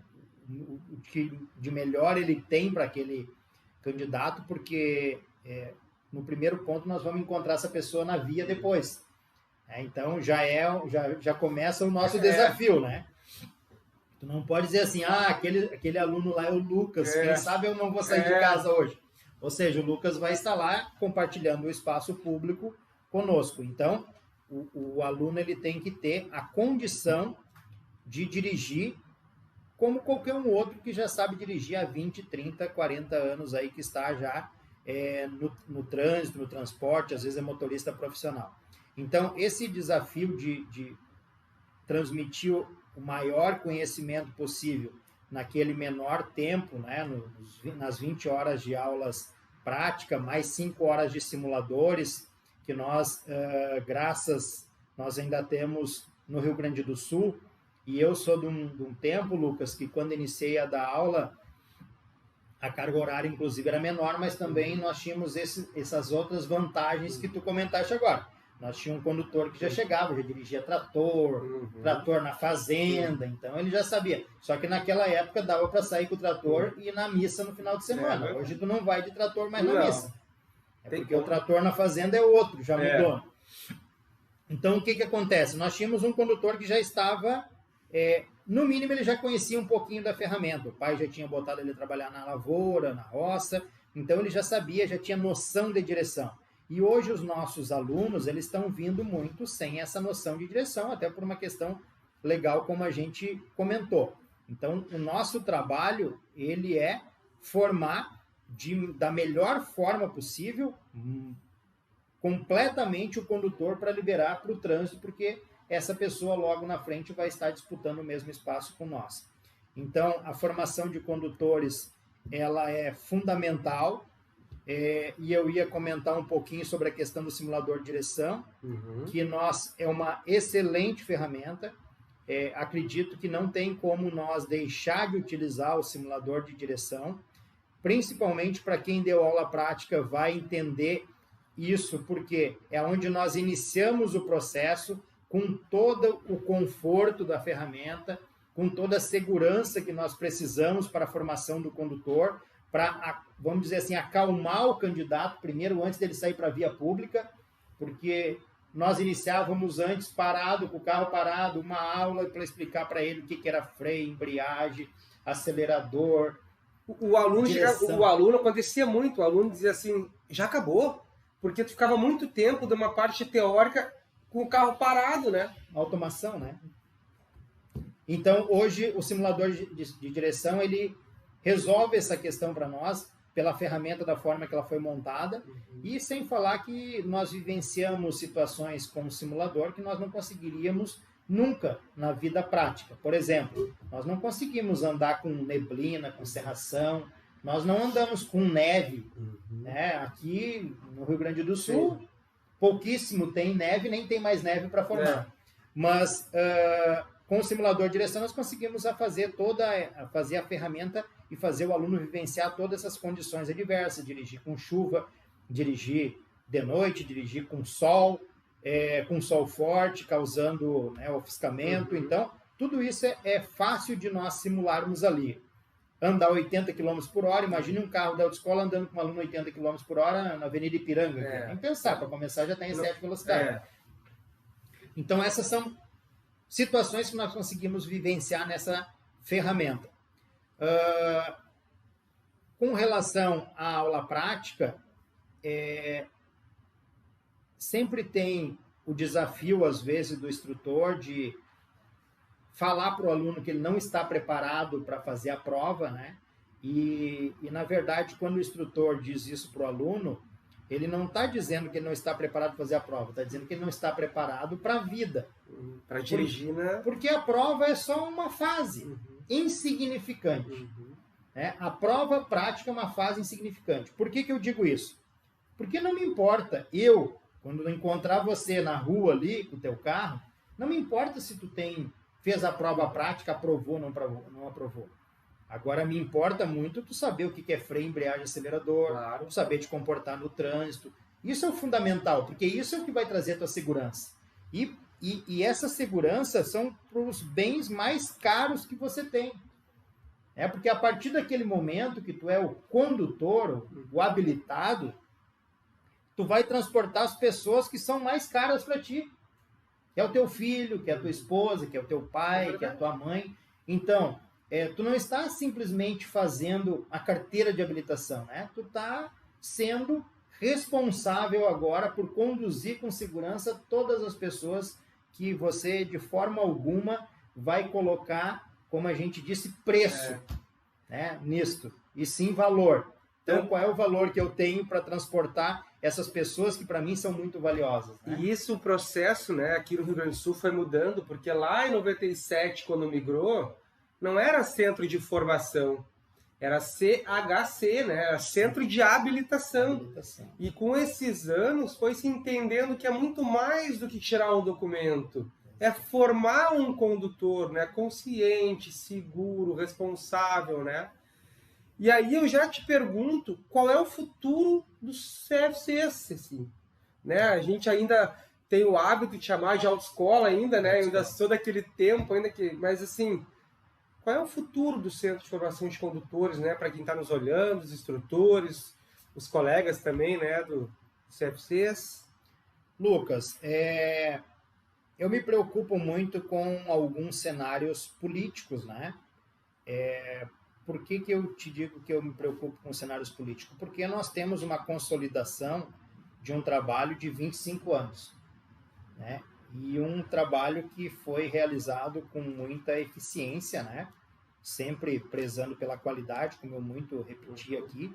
o que de melhor ele tem para aquele candidato, porque no primeiro ponto nós vamos encontrar essa pessoa na via depois. Então, já começa o nosso desafio, né? Tu não pode dizer assim, aquele aluno lá é o Lucas, quem sabe eu não vou sair de casa hoje. Ou seja, o Lucas vai estar lá compartilhando o espaço público conosco. Então, o aluno ele tem que ter a condição de dirigir como qualquer um outro que já sabe dirigir há 20, 30, 40 anos aí, que está já no trânsito, no transporte, às vezes é motorista profissional. Então, esse desafio de transmitir o maior conhecimento possível naquele menor tempo, né, nas 20 horas de aulas prática, mais 5 horas de simuladores, que nós, nós ainda temos no Rio Grande do Sul. E eu sou de um tempo, Lucas, que quando iniciei a dar aula, a carga horária, inclusive, era menor, mas também nós tínhamos essas outras vantagens que tu comentaste agora. Nós tínhamos um condutor que já chegava, já dirigia trator, trator na fazenda, então ele já sabia. Só que naquela época dava para sair com o trator e ir na missa no final de semana. Hoje tu não vai de trator mais na missa. Porque o trator na fazenda é outro, já mudou. Então, o que acontece? Nós tínhamos um condutor que já estava... no mínimo, ele já conhecia um pouquinho da ferramenta. O pai já tinha botado ele trabalhar na lavoura, na roça. Então, ele já sabia, já tinha noção de direção. E hoje, os nossos alunos, eles estão vindo muito sem essa noção de direção, até por uma questão legal, como a gente comentou. Então, o nosso trabalho, ele é formar da melhor forma possível, completamente o condutor para liberar para o trânsito, porque essa pessoa logo na frente vai estar disputando o mesmo espaço com nós. Então, a formação de condutores, ela é fundamental, e eu ia comentar um pouquinho sobre a questão do simulador de direção, que é uma excelente ferramenta. Acredito que não tem como nós deixar de utilizar o simulador de direção, principalmente para quem deu aula prática vai entender isso, porque é onde nós iniciamos o processo, com todo o conforto da ferramenta, com toda a segurança que nós precisamos para a formação do condutor, para, vamos dizer assim, acalmar o candidato primeiro, antes dele sair para a via pública, porque nós iniciávamos antes parado, com o carro parado, uma aula para explicar para ele o que era freio, embreagem, acelerador. O aluno acontecia muito, o aluno dizia assim, já acabou, porque tu ficava muito tempo de uma parte teórica com o carro parado, né? Automação, né? Então, hoje, o simulador de direção, ele resolve essa questão para nós, pela ferramenta da forma que ela foi montada, e sem falar que nós vivenciamos situações com o simulador que nós não conseguiríamos nunca na vida prática. Por exemplo, nós não conseguimos andar com neblina, com cerração, nós não andamos com neve, né? Aqui no Rio Grande do Sul, pouquíssimo tem neve, nem tem mais neve para formar. Mas com o simulador de direção nós conseguimos fazer a ferramenta e fazer o aluno vivenciar todas essas condições adversas, dirigir com chuva, dirigir de noite, dirigir com sol forte, causando, né, ofuscamento. Então, tudo isso é fácil de nós simularmos ali. Andar 80 km por hora, imagine um carro da autoescola andando com um aluno 80 km por hora na Avenida Ipiranga. Nem pensar, para começar já tem excesso de velocidade. Então, essas são situações que nós conseguimos vivenciar nessa ferramenta. Com relação à aula prática, sempre tem o desafio, às vezes, do instrutor de falar para o aluno que ele não está preparado para fazer a prova, né? E, na verdade, quando o instrutor diz isso para o aluno, ele não está dizendo que ele não está preparado para fazer a prova, está dizendo que ele não está preparado para a vida. Para dirigir, né? Porque a prova é só uma fase insignificante. Né? A prova prática é uma fase insignificante. Por que eu digo isso? Porque não me importa, quando encontrar você na rua ali, com o teu carro, não me importa se tu fez a prova prática, aprovou ou não aprovou. Agora, me importa muito tu saber o que é freio, embreagem, acelerador, claro, tu saber te comportar no trânsito. Isso é o fundamental, porque isso é o que vai trazer a tua segurança. E essa segurança são para os bens mais caros que você tem. Porque a partir daquele momento que tu é o condutor, o habilitado, tu vai transportar as pessoas que são mais caras para ti. Que é o teu filho, que é a tua esposa, que é o teu pai, que é a tua mãe. Então, tu não está simplesmente fazendo a carteira de habilitação, né? Tu está sendo responsável agora por conduzir com segurança todas as pessoas que você, de forma alguma, vai colocar, como a gente disse, preço né, nisto, e sim valor. Então, qual é o valor que eu tenho para transportar essas pessoas que, para mim, são muito valiosas? Né? E isso, o processo, né, aqui no Rio Grande do Sul foi mudando, porque lá em 97, quando migrou, não era centro de formação, era CHC, né? Era Centro de Habilitação. E com esses anos foi se entendendo que é muito mais do que tirar um documento. É formar um condutor, né? Consciente, seguro, responsável, né? E aí eu já te pergunto, qual é o futuro dos CFCs, assim, né? A gente ainda tem o hábito de chamar de autoescola ainda, né? Eu ainda sou daquele tempo ainda que, mas assim, qual é o futuro do Centro de Formação de Condutores, né? Para quem está nos olhando, os instrutores, os colegas também, né? Do CFCs. Lucas, eu me preocupo muito com alguns cenários políticos, né? Por que eu te digo que eu me preocupo com cenários políticos? Porque nós temos uma consolidação de um trabalho de 25 anos, né? E um trabalho que foi realizado com muita eficiência, né? Sempre prezando pela qualidade, como eu muito repeti aqui.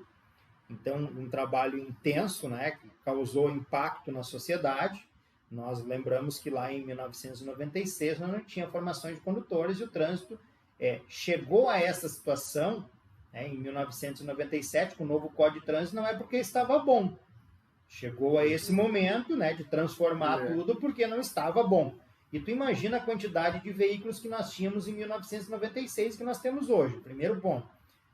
Então, um trabalho intenso, né? Que causou impacto na sociedade. Nós lembramos que lá em 1996 nós não tinha formação de condutores e o trânsito chegou a essa situação, né, em 1997, com o novo Código de Trânsito, não é porque estava bom. Chegou a esse momento, né, de transformar tudo porque não estava bom. E tu imagina a quantidade de veículos que nós tínhamos em 1996 que nós temos hoje, primeiro ponto.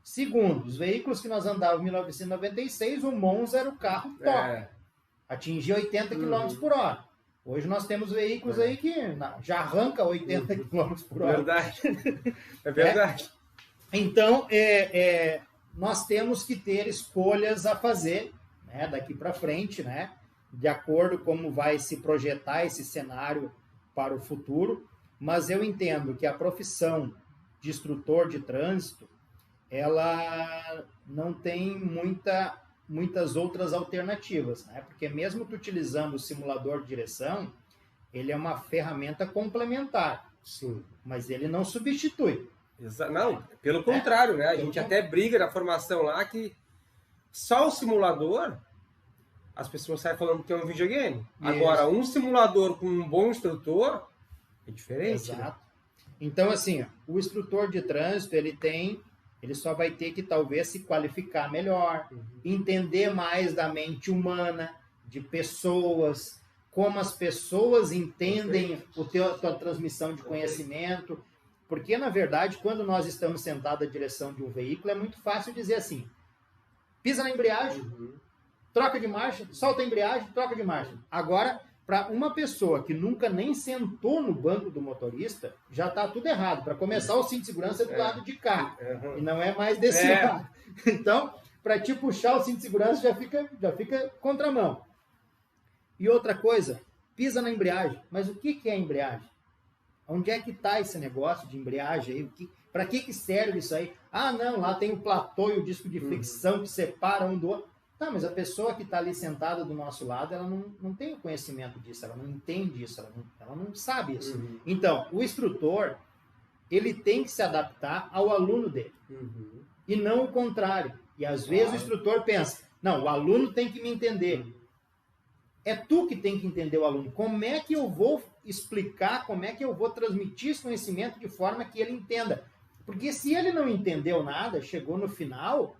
Segundo, os veículos que nós andávamos em 1996, o Monza era o carro top. Atingia 80 km por hora. Hoje nós temos veículos aí que já arranca 80 km por hora. Verdade. É verdade. Então, nós temos que ter escolhas a fazer, né, daqui para frente, né, de acordo com como vai se projetar esse cenário para o futuro. Mas eu entendo que a profissão de instrutor de trânsito, ela não tem muitas outras alternativas, né? Porque mesmo tu utilizando o simulador de direção, ele é uma ferramenta complementar. Sim. Mas ele não substitui. Não, pelo contrário, né? A gente até briga na formação lá que só o simulador, as pessoas saem falando que é um videogame. Isso. Agora, um simulador com um bom instrutor é diferente. Exato. Né? Então, assim, o instrutor de trânsito, ele só vai ter que talvez se qualificar melhor, entender mais da mente humana, de pessoas, como as pessoas entendem a tua transmissão de conhecimento. Porque, na verdade, quando nós estamos sentados à direção de um veículo, é muito fácil dizer assim, pisa na embreagem, troca de marcha, solta a embreagem, troca de marcha. Agora, para uma pessoa que nunca nem sentou no banco do motorista, já está tudo errado. Para começar, o cinto de segurança é do lado de cá. E não é mais desse lado. Então, para te puxar o cinto de segurança, já fica contramão. E outra coisa, pisa na embreagem. Mas o que é a embreagem? Onde é que está esse negócio de embreagem aí? Para que serve isso aí? Ah, não, lá tem o platô e o disco de fricção que separa um do outro. Tá, mas a pessoa que está ali sentada do nosso lado, ela não tem o conhecimento disso, ela não entende isso, ela não sabe isso. Então, o instrutor, ele tem que se adaptar ao aluno dele. E não o contrário. E às vezes o instrutor pensa, não, o aluno tem que me entender. É tu que tem que entender o aluno. Como é que eu vou explicar, como é que eu vou transmitir esse conhecimento de forma que ele entenda? Porque se ele não entendeu nada, chegou no final,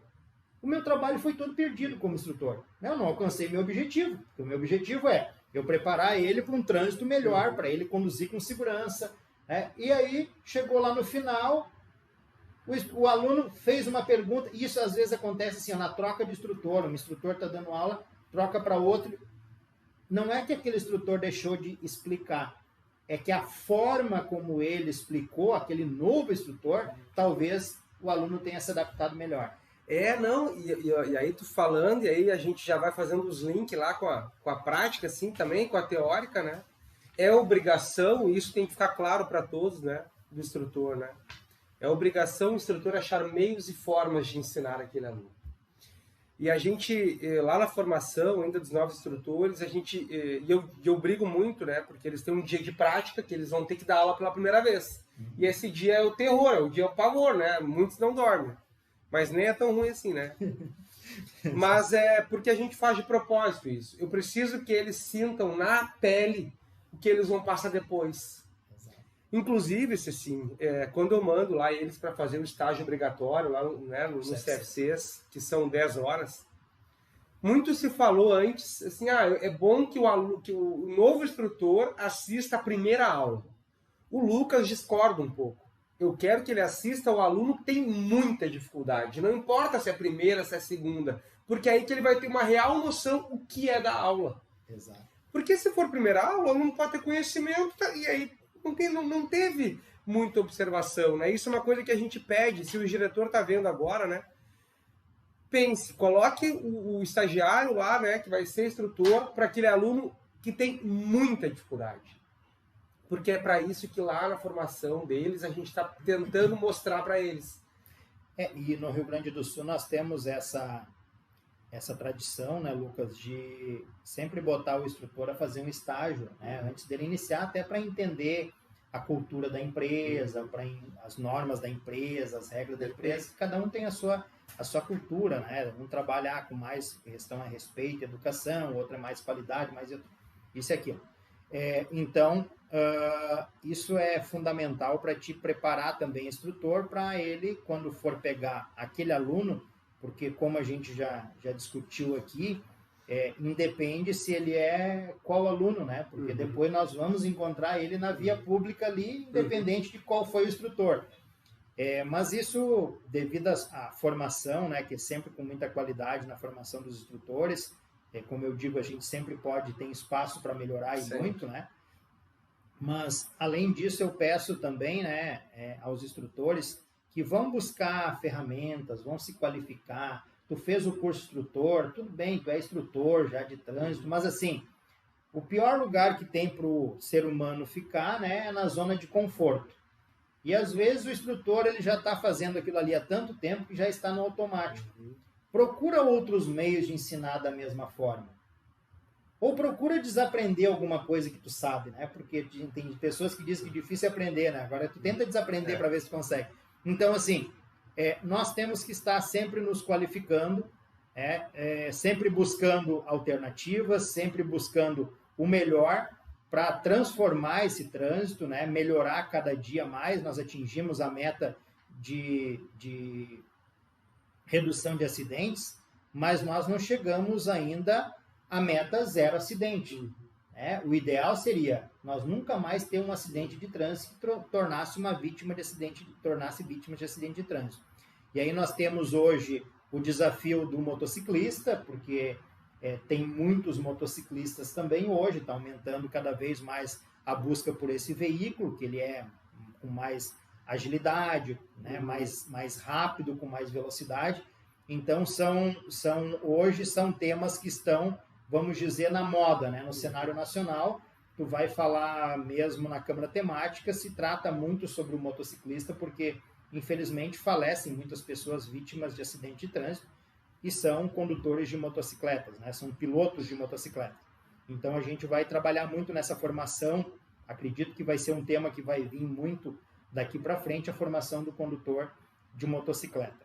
o meu trabalho foi todo perdido como instrutor. Eu não alcancei meu objetivo. Porque o meu objetivo é eu preparar ele para um trânsito melhor, para ele conduzir com segurança. Né? E aí, chegou lá no final, o aluno fez uma pergunta, e isso às vezes acontece assim, na troca de instrutor. Um instrutor está dando aula, troca para outro. Não é que aquele instrutor deixou de explicar, é que a forma como ele explicou, aquele novo instrutor, talvez o aluno tenha se adaptado melhor. Não, e aí tu falando, e aí a gente já vai fazendo os links lá com a prática, assim, também, com a teórica, né? É obrigação, e isso tem que ficar claro para todos, né? Do instrutor, né? É obrigação do instrutor achar meios e formas de ensinar aquele aluno. E a gente, lá na formação, ainda dos novos instrutores, a gente, e eu brigo muito, né? Porque eles têm um dia de prática que eles vão ter que dar aula pela primeira vez. E esse dia é o terror, é o dia do pavor, né? Muitos não dormem. Mas nem é tão ruim assim, né? Mas é porque a gente faz de propósito isso. Eu preciso que eles sintam na pele o que eles vão passar depois. Inclusive, assim, quando eu mando lá eles para fazer o estágio obrigatório lá, né, nos CFCs, que são 10 horas, muito se falou antes, assim, é bom que o novo instrutor assista a primeira aula. O Lucas discorda um pouco. Eu quero que ele assista ao aluno que tem muita dificuldade. Não importa se é a primeira, se é a segunda, porque é aí que ele vai ter uma real noção o que é da aula. Exato. Porque se for primeira aula, o aluno pode ter conhecimento, e aí não teve muita observação, né? Isso é uma coisa que a gente pede, se o diretor está vendo agora, né? Pense, coloque o estagiário lá, né, que vai ser instrutor, para aquele aluno que tem muita dificuldade. Porque é para isso que lá na formação deles a gente está tentando mostrar para eles. E no Rio Grande do Sul nós temos essa tradição, né, Lucas, de sempre botar o instrutor a fazer um estágio, né, antes dele iniciar, até para entender a cultura da empresa, as normas da empresa, as regras da empresa, cada um tem a sua cultura, né? Um trabalha com mais questão a respeito, educação, o outro é mais qualidade, mais isso e aquilo. Então, isso é fundamental para te preparar também, instrutor, para ele, quando for pegar aquele aluno, porque como a gente já discutiu aqui, independe se ele é qual aluno, né? Porque depois nós vamos encontrar ele na via pública ali, independente de qual foi o instrutor. Mas isso, devido à formação, né, que é sempre com muita qualidade na formação dos instrutores, como eu digo, a gente sempre tem espaço para melhorar e muito, né? Mas, além disso, eu peço também, né, aos instrutores que vão buscar ferramentas, vão se qualificar. Tu fez o curso instrutor, tudo bem, tu é instrutor já de trânsito, mas assim, o pior lugar que tem para o ser humano ficar, né, é na zona de conforto. E às vezes o instrutor ele já está fazendo aquilo ali há tanto tempo que já está no automático. Procura outros meios de ensinar da mesma forma. Ou procura desaprender alguma coisa que tu sabe, né? Porque tem pessoas que dizem que é difícil aprender, né? Agora tu tenta desaprender para ver se tu consegue. Então, assim, nós temos que estar sempre nos qualificando, sempre buscando alternativas, sempre buscando o melhor para transformar esse trânsito, né? Melhorar cada dia mais. Nós atingimos a meta de redução de acidentes, mas nós não chegamos ainda à meta zero acidente. O ideal seria nós nunca mais ter um acidente de trânsito que tornasse vítima de acidente de trânsito. E aí nós temos hoje o desafio do motociclista, porque tem muitos motociclistas também hoje, está aumentando cada vez mais a busca por esse veículo, que ele é com mais agilidade, né, mais rápido, com mais velocidade. Então, hoje são temas que estão, vamos dizer, na moda, né? No cenário nacional. Tu vai falar mesmo na Câmara Temática, se trata muito sobre o motociclista, porque, infelizmente, falecem muitas pessoas vítimas de acidente de trânsito e são condutores de motocicletas, né? São pilotos de motocicleta. Então, a gente vai trabalhar muito nessa formação. Acredito que vai ser um tema que vai vir muito daqui para frente, a formação do condutor de motocicleta.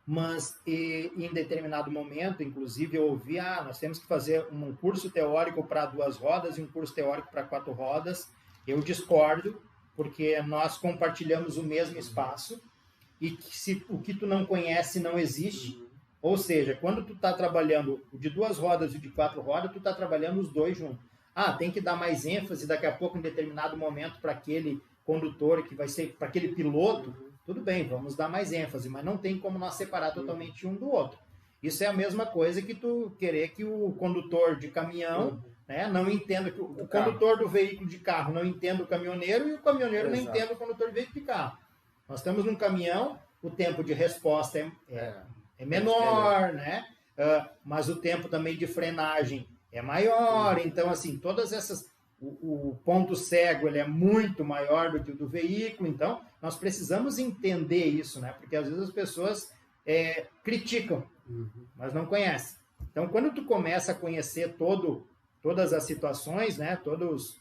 Mas em determinado momento, inclusive, eu ouvi, nós temos que fazer um curso teórico para 2 rodas e um curso teórico para 4 rodas. Eu discordo, porque nós compartilhamos o mesmo espaço e o que tu não conhece não existe. Ou seja, quando tu está trabalhando o de 2 rodas e o de 4 rodas, tu está trabalhando os dois juntos. Tem que dar mais ênfase daqui a pouco, em determinado momento, para aquele condutor, que vai ser para aquele piloto. Tudo bem, vamos dar mais ênfase, mas não tem como nós separar totalmente um do outro. Isso é a mesma coisa que tu querer que o condutor de caminhão, né, não entenda, que o condutor do veículo de carro não entenda o caminhoneiro e o caminhoneiro não entenda o condutor de veículo de carro. Nós estamos num caminhão, o tempo de resposta é menor, né? Mas o tempo também de frenagem é maior. Então, assim, todas essas... O ponto cego ele é muito maior do que o do veículo, então nós precisamos entender isso, né? Porque às vezes as pessoas criticam, mas não conhecem. Então, quando tu começa a conhecer todas as situações, né? Todos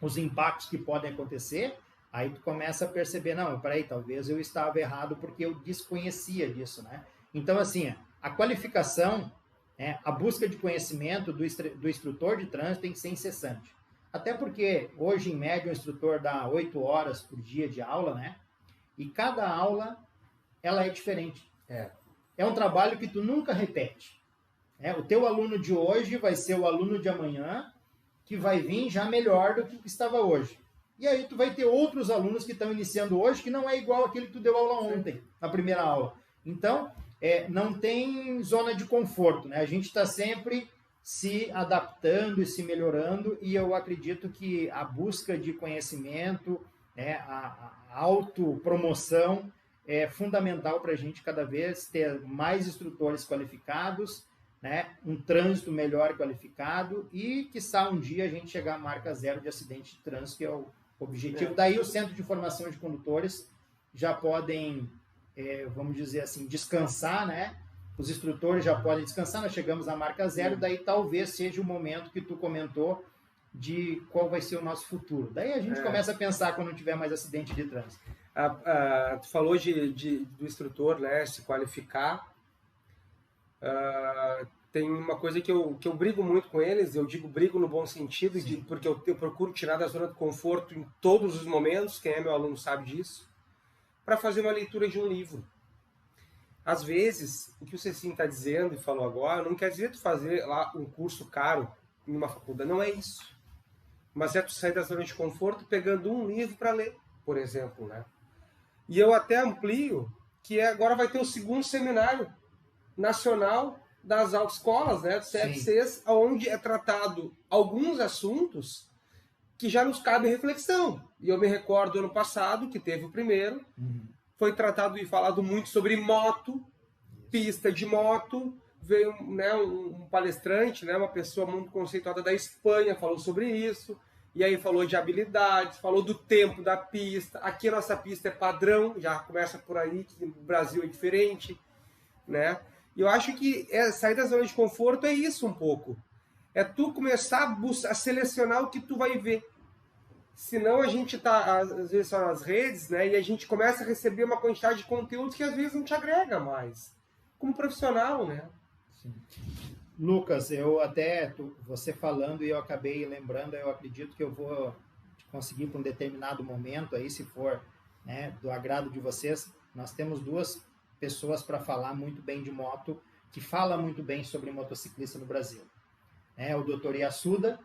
os impactos que podem acontecer, aí tu começa a perceber, não, peraí, talvez eu estava errado porque eu desconhecia disso, né? Então, assim, a qualificação, a busca de conhecimento do instrutor de trânsito tem que ser incessante. Até porque hoje, em média, o instrutor dá 8 horas por dia de aula, né? E cada aula, ela é diferente. É um trabalho que tu nunca repete. O teu aluno de hoje vai ser o aluno de amanhã, que vai vir já melhor do que estava hoje. E aí tu vai ter outros alunos que estão iniciando hoje, que não é igual aquele que tu deu aula ontem, na primeira aula. Então, não tem zona de conforto, né? A gente está sempre se adaptando e se melhorando, e eu acredito que a busca de conhecimento, né, a autopromoção é fundamental para a gente cada vez ter mais instrutores qualificados, né, um trânsito melhor qualificado e, quiçá, um dia a gente chegar à marca zero de acidente de trânsito, que é o objetivo. Daí o Centro de Formação de Condutores já podem, vamos dizer assim, descansar, né? Os instrutores já podem descansar, nós chegamos à marca zero, daí talvez seja o momento que tu comentou de qual vai ser o nosso futuro. Daí a gente começa a pensar quando não tiver mais acidente de trânsito. Tu falou do instrutor, né, se qualificar. Tem uma coisa que eu brigo muito com eles, eu digo brigo no bom sentido, porque eu procuro tirar da zona de conforto em todos os momentos, quem é meu aluno sabe disso, para fazer uma leitura de um livro. Às vezes, o que o Cecim está dizendo e falou agora, não quer dizer tu fazer lá um curso caro em uma faculdade, não é isso. Mas é tu sair da zona de conforto pegando um livro para ler, por exemplo, né? E eu até amplio que agora vai ter o segundo seminário nacional das autoescolas, né, dos CFCs, onde é tratado alguns assuntos que já nos cabem reflexão. E eu me recordo ano passado, que teve o primeiro, foi tratado e falado muito sobre moto, pista de moto, veio, né, um palestrante, né, uma pessoa muito conceituada da Espanha, falou sobre isso, e aí falou de habilidades, falou do tempo da pista. Aqui a nossa pista é padrão, já começa por aí, que no Brasil é diferente, né? E eu acho que sair da zona de conforto é isso um pouco. É tu começar a selecionar o que tu vai ver. Senão a gente tá, às vezes, só nas redes, né? E a gente começa a receber uma quantidade de conteúdo que às vezes não te agrega mais. Como profissional, né? Sim. Lucas, você falando e eu acabei lembrando, eu acredito que eu vou conseguir para um determinado momento aí, se for, né, do agrado de vocês. Nós temos duas pessoas para falar muito bem de moto, que fala muito bem sobre motociclista no Brasil. O Dr. Yasuda,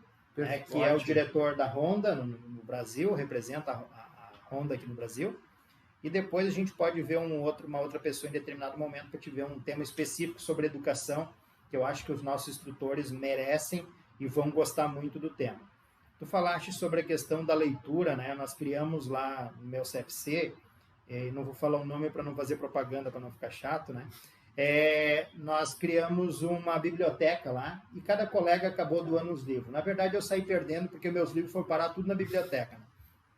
que é o diretor da Honda no Brasil, representa a Honda aqui no Brasil. E depois a gente pode ver uma outra pessoa em determinado momento para te ver um tema específico sobre educação, que eu acho que os nossos instrutores merecem e vão gostar muito do tema. Tu falaste sobre a questão da leitura, né? Nós criamos lá no meu CFC, não vou falar o nome para não fazer propaganda, para não ficar chato, né? Nós criamos uma biblioteca lá e cada colega acabou doando os livros. Na verdade, eu saí perdendo porque meus livros foram parar tudo na biblioteca.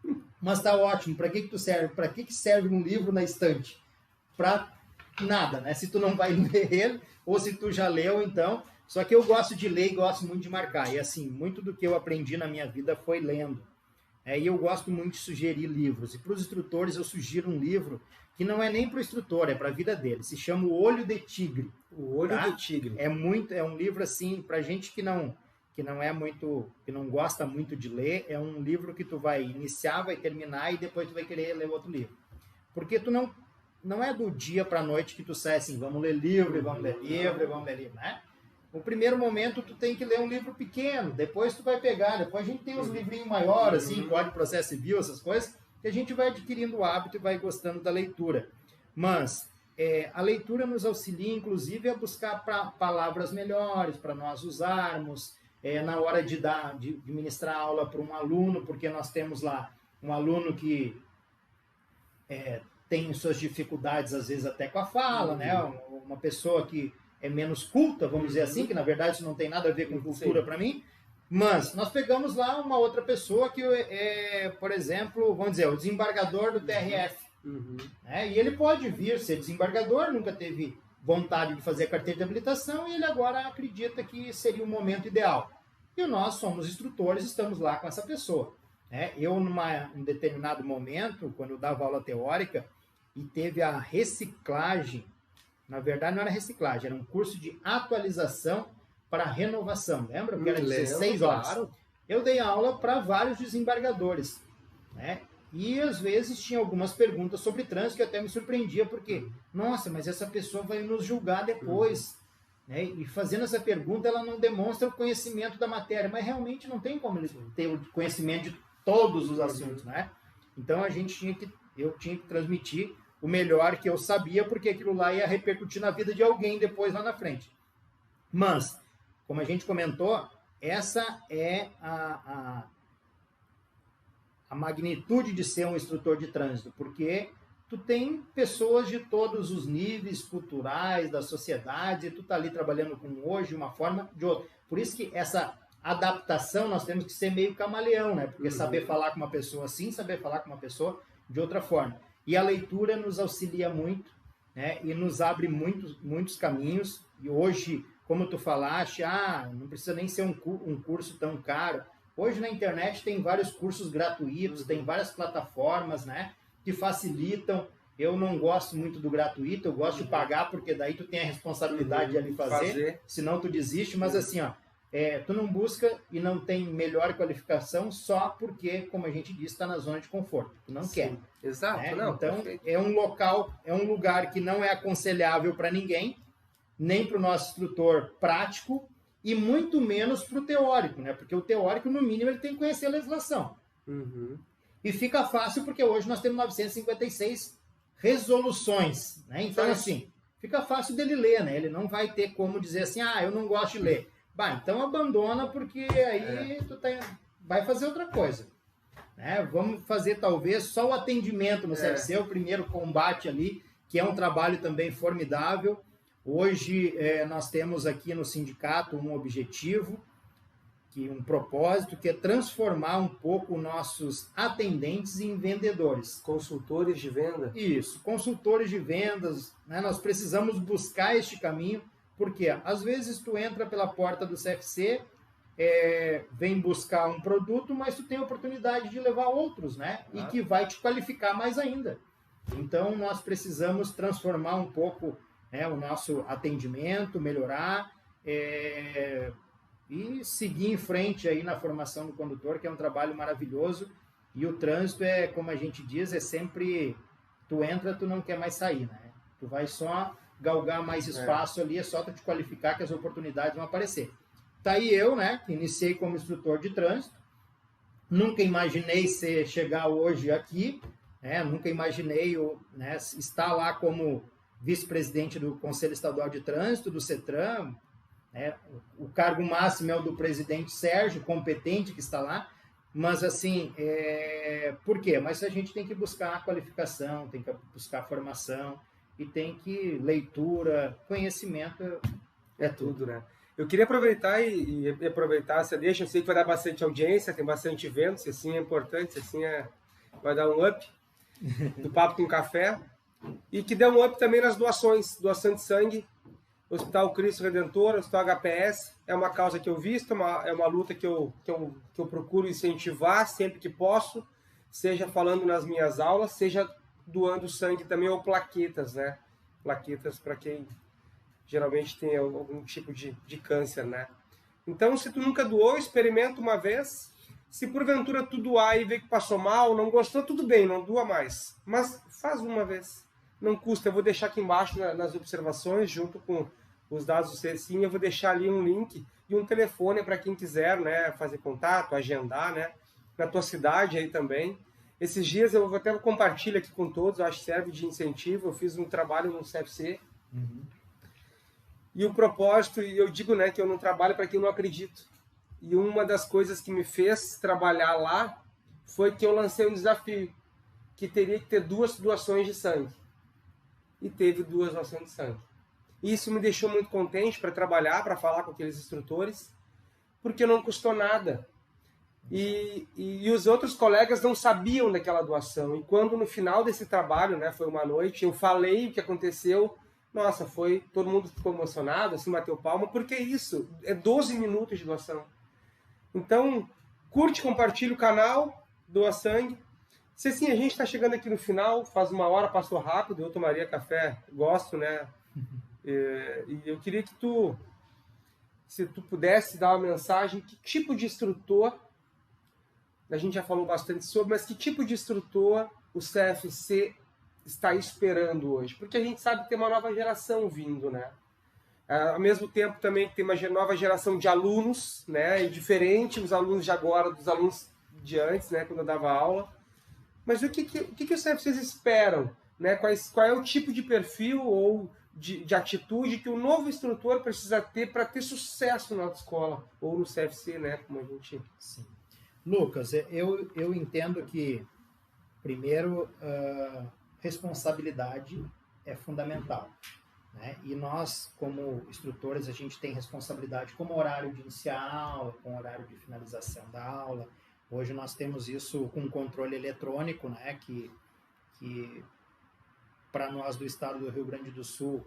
Né? Mas tá ótimo. Para que tu serve? Para que serve um livro na estante? Para nada, né? Se tu não vai ler ele ou se tu já leu, então. Só que eu gosto de ler e gosto muito de marcar. E assim, muito do que eu aprendi na minha vida foi lendo. E eu gosto muito de sugerir livros. E para os instrutores eu sugiro um livro que não é nem para o instrutor, é para a vida dele. Se chama O Olho de Tigre. O Olho de Tigre. É um livro assim para gente que não gosta muito de ler. É um livro que tu vai iniciar, vai terminar e depois tu vai querer ler outro livro. Porque tu não é do dia para a noite que tu sai assim, vamos ler livro, vamos ler livro, vamos ler livro, né? No primeiro momento, tu tem que ler um livro pequeno, depois tu vai pegar, depois a gente tem uns livrinhos maiores, assim, Código de Processo Civil, essas coisas, que a gente vai adquirindo o hábito e vai gostando da leitura. Mas a leitura nos auxilia, inclusive, a buscar palavras melhores para nós usarmos, na hora de ministrar aula para um aluno, porque nós temos lá um aluno que tem suas dificuldades, às vezes, até com a fala, né? Uma pessoa que é menos culta, vamos dizer assim, que na verdade isso não tem nada a ver com cultura para mim, mas nós pegamos lá uma outra pessoa que por exemplo, vamos dizer, o desembargador do TRF. E ele pode vir ser desembargador, nunca teve vontade de fazer a carteira de habilitação e ele agora acredita que seria o momento ideal. E nós somos instrutores, estamos lá com essa pessoa. Eu, em determinado momento, quando eu dava aula teórica, e teve a reciclagem. Na verdade, não era reciclagem, era um curso de atualização para renovação. Lembra? Que era 16 horas. Claro. eu dei aula para vários desembargadores, né? E às vezes tinha algumas perguntas sobre trânsito que até me surpreendia, porque, nossa, mas essa pessoa vai nos julgar depois, né? E fazendo essa pergunta, ela não demonstra o conhecimento da matéria, mas realmente não tem como ele ter o conhecimento de todos os assuntos, né? Então eu tinha que transmitir o melhor que eu sabia, porque aquilo lá ia repercutir na vida de alguém depois lá na frente. Mas, como a gente comentou, essa é a magnitude de ser um instrutor de trânsito, porque tu tem pessoas de todos os níveis culturais da sociedade, e tu tá ali trabalhando com hoje de uma forma de outra. Por isso que essa adaptação nós temos que ser meio camaleão, né? Porque saber falar com uma pessoa assim, saber falar com uma pessoa de outra forma. E a leitura nos auxilia muito, né? E nos abre muitos caminhos. E hoje, como tu falaste, não precisa nem ser um curso tão caro. Hoje na internet tem vários cursos gratuitos, tem várias plataformas, né, que facilitam. Eu não gosto muito do gratuito, eu gosto de pagar, porque daí tu tem a responsabilidade de ali fazer, senão tu desiste. Mas assim, tu não busca e não tem melhor qualificação só porque, como a gente disse, está na zona de conforto. Tu não quer. Exato. Né? Não, então, perfeito. é um lugar que não é aconselhável para ninguém, nem para o nosso instrutor prático, e muito menos para o teórico, né? Porque o teórico, no mínimo, ele tem que conhecer a legislação. E fica fácil porque hoje nós temos 956 resoluções, né? Então, assim, fica fácil dele ler, né? Ele não vai ter como dizer assim, eu não gosto de ler. Então abandona, porque aí vai fazer outra coisa. Né? Vamos fazer, talvez, só o atendimento no CFC, o primeiro combate ali, que é um trabalho também formidável. Hoje nós temos aqui no sindicato um objetivo, um propósito, que é transformar um pouco nossos atendentes em vendedores. Consultores de venda? Isso, consultores de vendas. Né? Nós precisamos buscar este caminho, porque às vezes tu entra pela porta do CFC, vem buscar um produto, mas tu tem a oportunidade de levar outros, né? E que vai te qualificar mais ainda. Então nós precisamos transformar um pouco o nosso atendimento, melhorar e seguir em frente aí na formação do condutor, que é um trabalho maravilhoso. E o trânsito como a gente diz, sempre tu entra, tu não quer mais sair, né? Tu vai só galgar mais espaço ali, é só tu te qualificar que as oportunidades vão aparecer. Tá aí eu, né, que iniciei como instrutor de trânsito, nunca imaginei chegar hoje aqui, nunca imaginei estar lá como vice-presidente do Conselho Estadual de Trânsito, do CETRAN, o cargo máximo é o do presidente Sérgio, competente, que está lá, mas assim, por quê? Mas a gente tem que buscar qualificação, tem que buscar formação, e tem que leitura, conhecimento, tudo, né? Eu queria aproveitar e aproveitar essa deixa, eu sei que vai dar bastante audiência, tem bastante eventos, assim é importante, assim vai dar um up do Papo com Café, e que dê um up também nas doações, doação de sangue, Hospital Cristo Redentor, Hospital HPS, é uma causa que eu visto, é uma luta que eu procuro incentivar sempre que posso, seja falando nas minhas aulas, seja doando sangue também, ou plaquetas, né? Plaquetas para quem geralmente tem algum tipo de câncer, né? Então, se tu nunca doou, experimenta uma vez. Se porventura tu doar e ver que passou mal, não gostou, tudo bem, não doa mais. Mas faz uma vez. Não custa. Eu vou deixar aqui embaixo nas observações, junto com os dados do CECIM, eu vou deixar ali um link e um telefone para quem quiser, né, fazer contato, agendar, né? Na tua cidade aí também. Esses dias eu até compartilho aqui com todos, eu acho que serve de incentivo. Eu fiz um trabalho no CFC. E o propósito, e eu digo, né, que eu não trabalho para quem não acredito. E uma das coisas que me fez trabalhar lá foi que eu lancei um desafio, que teria que ter 2 doações de sangue. E teve 2 doações de sangue. E isso me deixou muito contente para trabalhar, para falar com aqueles instrutores, porque não custou nada. E os outros colegas não sabiam daquela doação. E quando no final desse trabalho, né, foi uma noite, eu falei o que aconteceu. Nossa, todo mundo ficou emocionado, assim, bateu palma, porque isso, é 12 minutos de doação. Então, curte, compartilha o canal, doa sangue. Se assim, a gente está chegando aqui no final, faz 1 hora, passou rápido, eu tomaria café, gosto, né? E eu queria que se tu pudesse dar uma mensagem, que tipo de instrutor a gente já falou bastante sobre, mas que tipo de instrutor o CFC está esperando hoje? Porque a gente sabe que tem uma nova geração vindo, né? Ao mesmo tempo também tem uma nova geração de alunos, né? E diferente os alunos de agora dos alunos de antes, né? Quando eu dava aula. Mas o que os CFCs esperam? Né? Qual é o tipo de perfil ou de atitude que o novo instrutor precisa ter para ter sucesso na autoescola ou no CFC, né? Como a gente... Sim. Lucas, eu entendo que, primeiro, responsabilidade é fundamental. Né? E nós, como instrutores, a gente tem responsabilidade com o horário de iniciar a aula, com o horário de finalização da aula. Hoje nós temos isso com controle eletrônico, né? que para nós do estado do Rio Grande do Sul,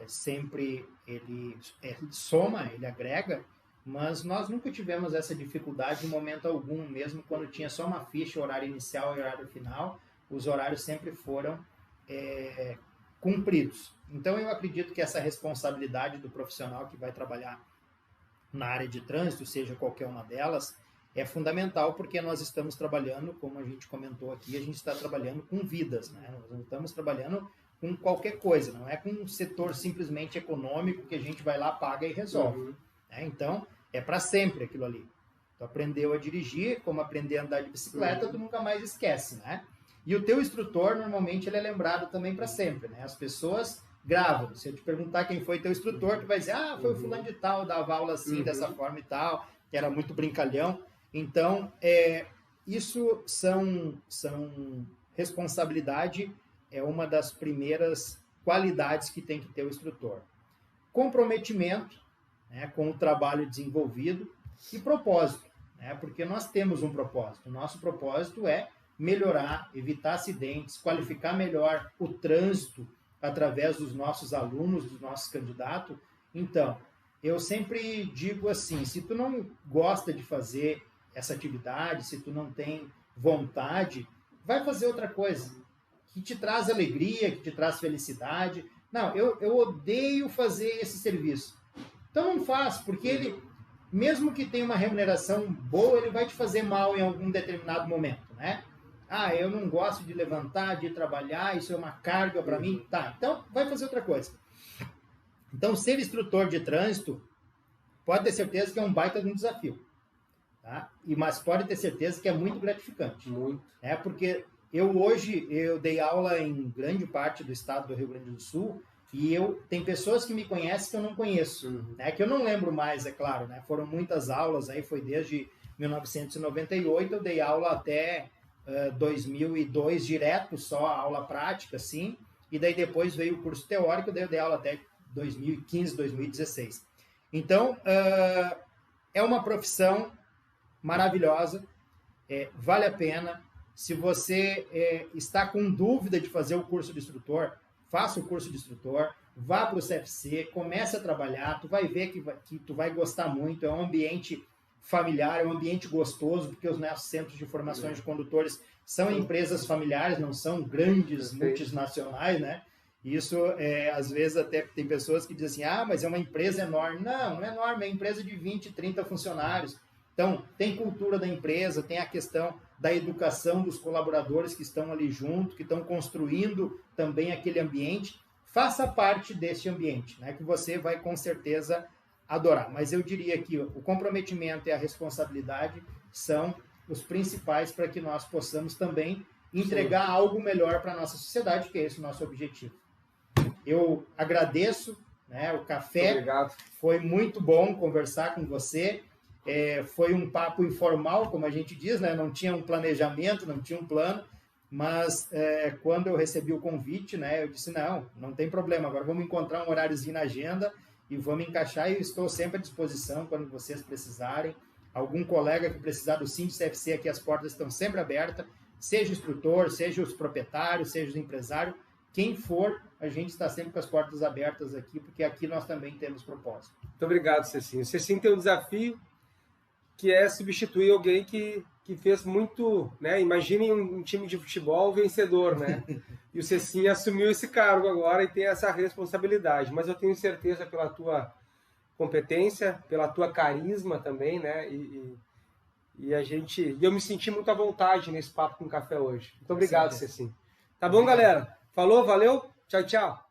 sempre ele soma, ele agrega, mas nós nunca tivemos essa dificuldade em momento algum, mesmo quando tinha só uma ficha, horário inicial e horário final, os horários sempre foram cumpridos. Então eu acredito que essa responsabilidade do profissional que vai trabalhar na área de trânsito, seja qualquer uma delas, é fundamental, porque nós estamos trabalhando, como a gente comentou aqui, a gente está trabalhando com vidas, né? Nós não estamos trabalhando com qualquer coisa, não é com um setor simplesmente econômico que a gente vai lá, paga e resolve. Uhum. Né? Então, é para sempre aquilo ali. Tu aprendeu a dirigir, como aprender a andar de bicicleta, tu nunca mais esquece, né? E o teu instrutor, normalmente, ele é lembrado também para sempre, né? As pessoas gravam. Se eu te perguntar quem foi teu instrutor, tu vai dizer, foi o fulano de tal, dava aula assim, dessa forma e tal, que era muito brincalhão. Então, isso são responsabilidade, é uma das primeiras qualidades que tem que ter o instrutor. Comprometimento, né, com o trabalho desenvolvido e propósito, né, porque nós temos um propósito. O nosso propósito é melhorar, evitar acidentes, qualificar melhor o trânsito através dos nossos alunos, dos nossos candidatos. Então, eu sempre digo assim, se tu não gosta de fazer essa atividade, se tu não tem vontade, vai fazer outra coisa, que te traz alegria, que te traz felicidade. Não, eu odeio fazer esse serviço. Então não faz, porque ele, mesmo que tenha uma remuneração boa, ele vai te fazer mal em algum determinado momento, né? Eu não gosto de levantar, de trabalhar, isso é uma carga para mim. Tá, então vai fazer outra coisa. Então, ser instrutor de trânsito, pode ter certeza que é um baita de um desafio. Tá? Mas pode ter certeza que é muito gratificante. Muito. Porque hoje eu dei aula em grande parte do estado do Rio Grande do Sul e tem pessoas que me conhecem que eu não conheço, né? Que eu não lembro mais, é claro. Né? Foram muitas aulas, aí foi desde 1998, eu dei aula até 2002 direto, só aula prática, assim, e daí depois veio o curso teórico, daí eu dei aula até 2015, 2016. Então, é uma profissão maravilhosa, vale a pena. Se você está com dúvida de fazer o curso de instrutor, faça o curso de instrutor, vá para o CFC, comece a trabalhar, tu vai ver que tu vai gostar muito, é um ambiente familiar, é um ambiente gostoso, porque os nossos centros de formações de condutores são empresas familiares, não são grandes multinacionais, né? Isso, às vezes, até tem pessoas que dizem assim, mas é uma empresa enorme. Não, não é enorme, é uma empresa de 20, 30 funcionários. Então, tem cultura da empresa, tem a questão da educação dos colaboradores que estão ali junto, que estão construindo também aquele ambiente. Faça parte desse ambiente, né, que você vai, com certeza, adorar. Mas eu diria que o comprometimento e a responsabilidade são os principais para que nós possamos também entregar algo melhor para a nossa sociedade, que é esse o nosso objetivo. Eu agradeço, né, o café. Obrigado. Foi muito bom conversar com você. Foi um papo informal, como a gente diz, né? Não tinha um planejamento, não tinha um plano, mas quando eu recebi o convite, né, eu disse, não tem problema, agora vamos encontrar um horáriozinho na agenda e vamos encaixar, e eu estou sempre à disposição quando vocês precisarem. Algum colega que precisar do Cindy CFC, aqui as portas estão sempre abertas, seja o instrutor, seja os proprietários, seja os empresários, quem for, a gente está sempre com as portas abertas aqui, porque aqui nós também temos propósito. Muito obrigado, Cecinho. O Cecinho tem um desafio que é substituir alguém que fez muito, né? Imaginem um time de futebol vencedor, né? E o Cecinho assumiu esse cargo agora e tem essa responsabilidade. Mas eu tenho certeza pela tua competência, pela tua carisma também, né? E eu me senti muito à vontade nesse papo com café hoje. Muito obrigado, Cecim. Tá bom, galera? Falou, valeu, tchau, tchau.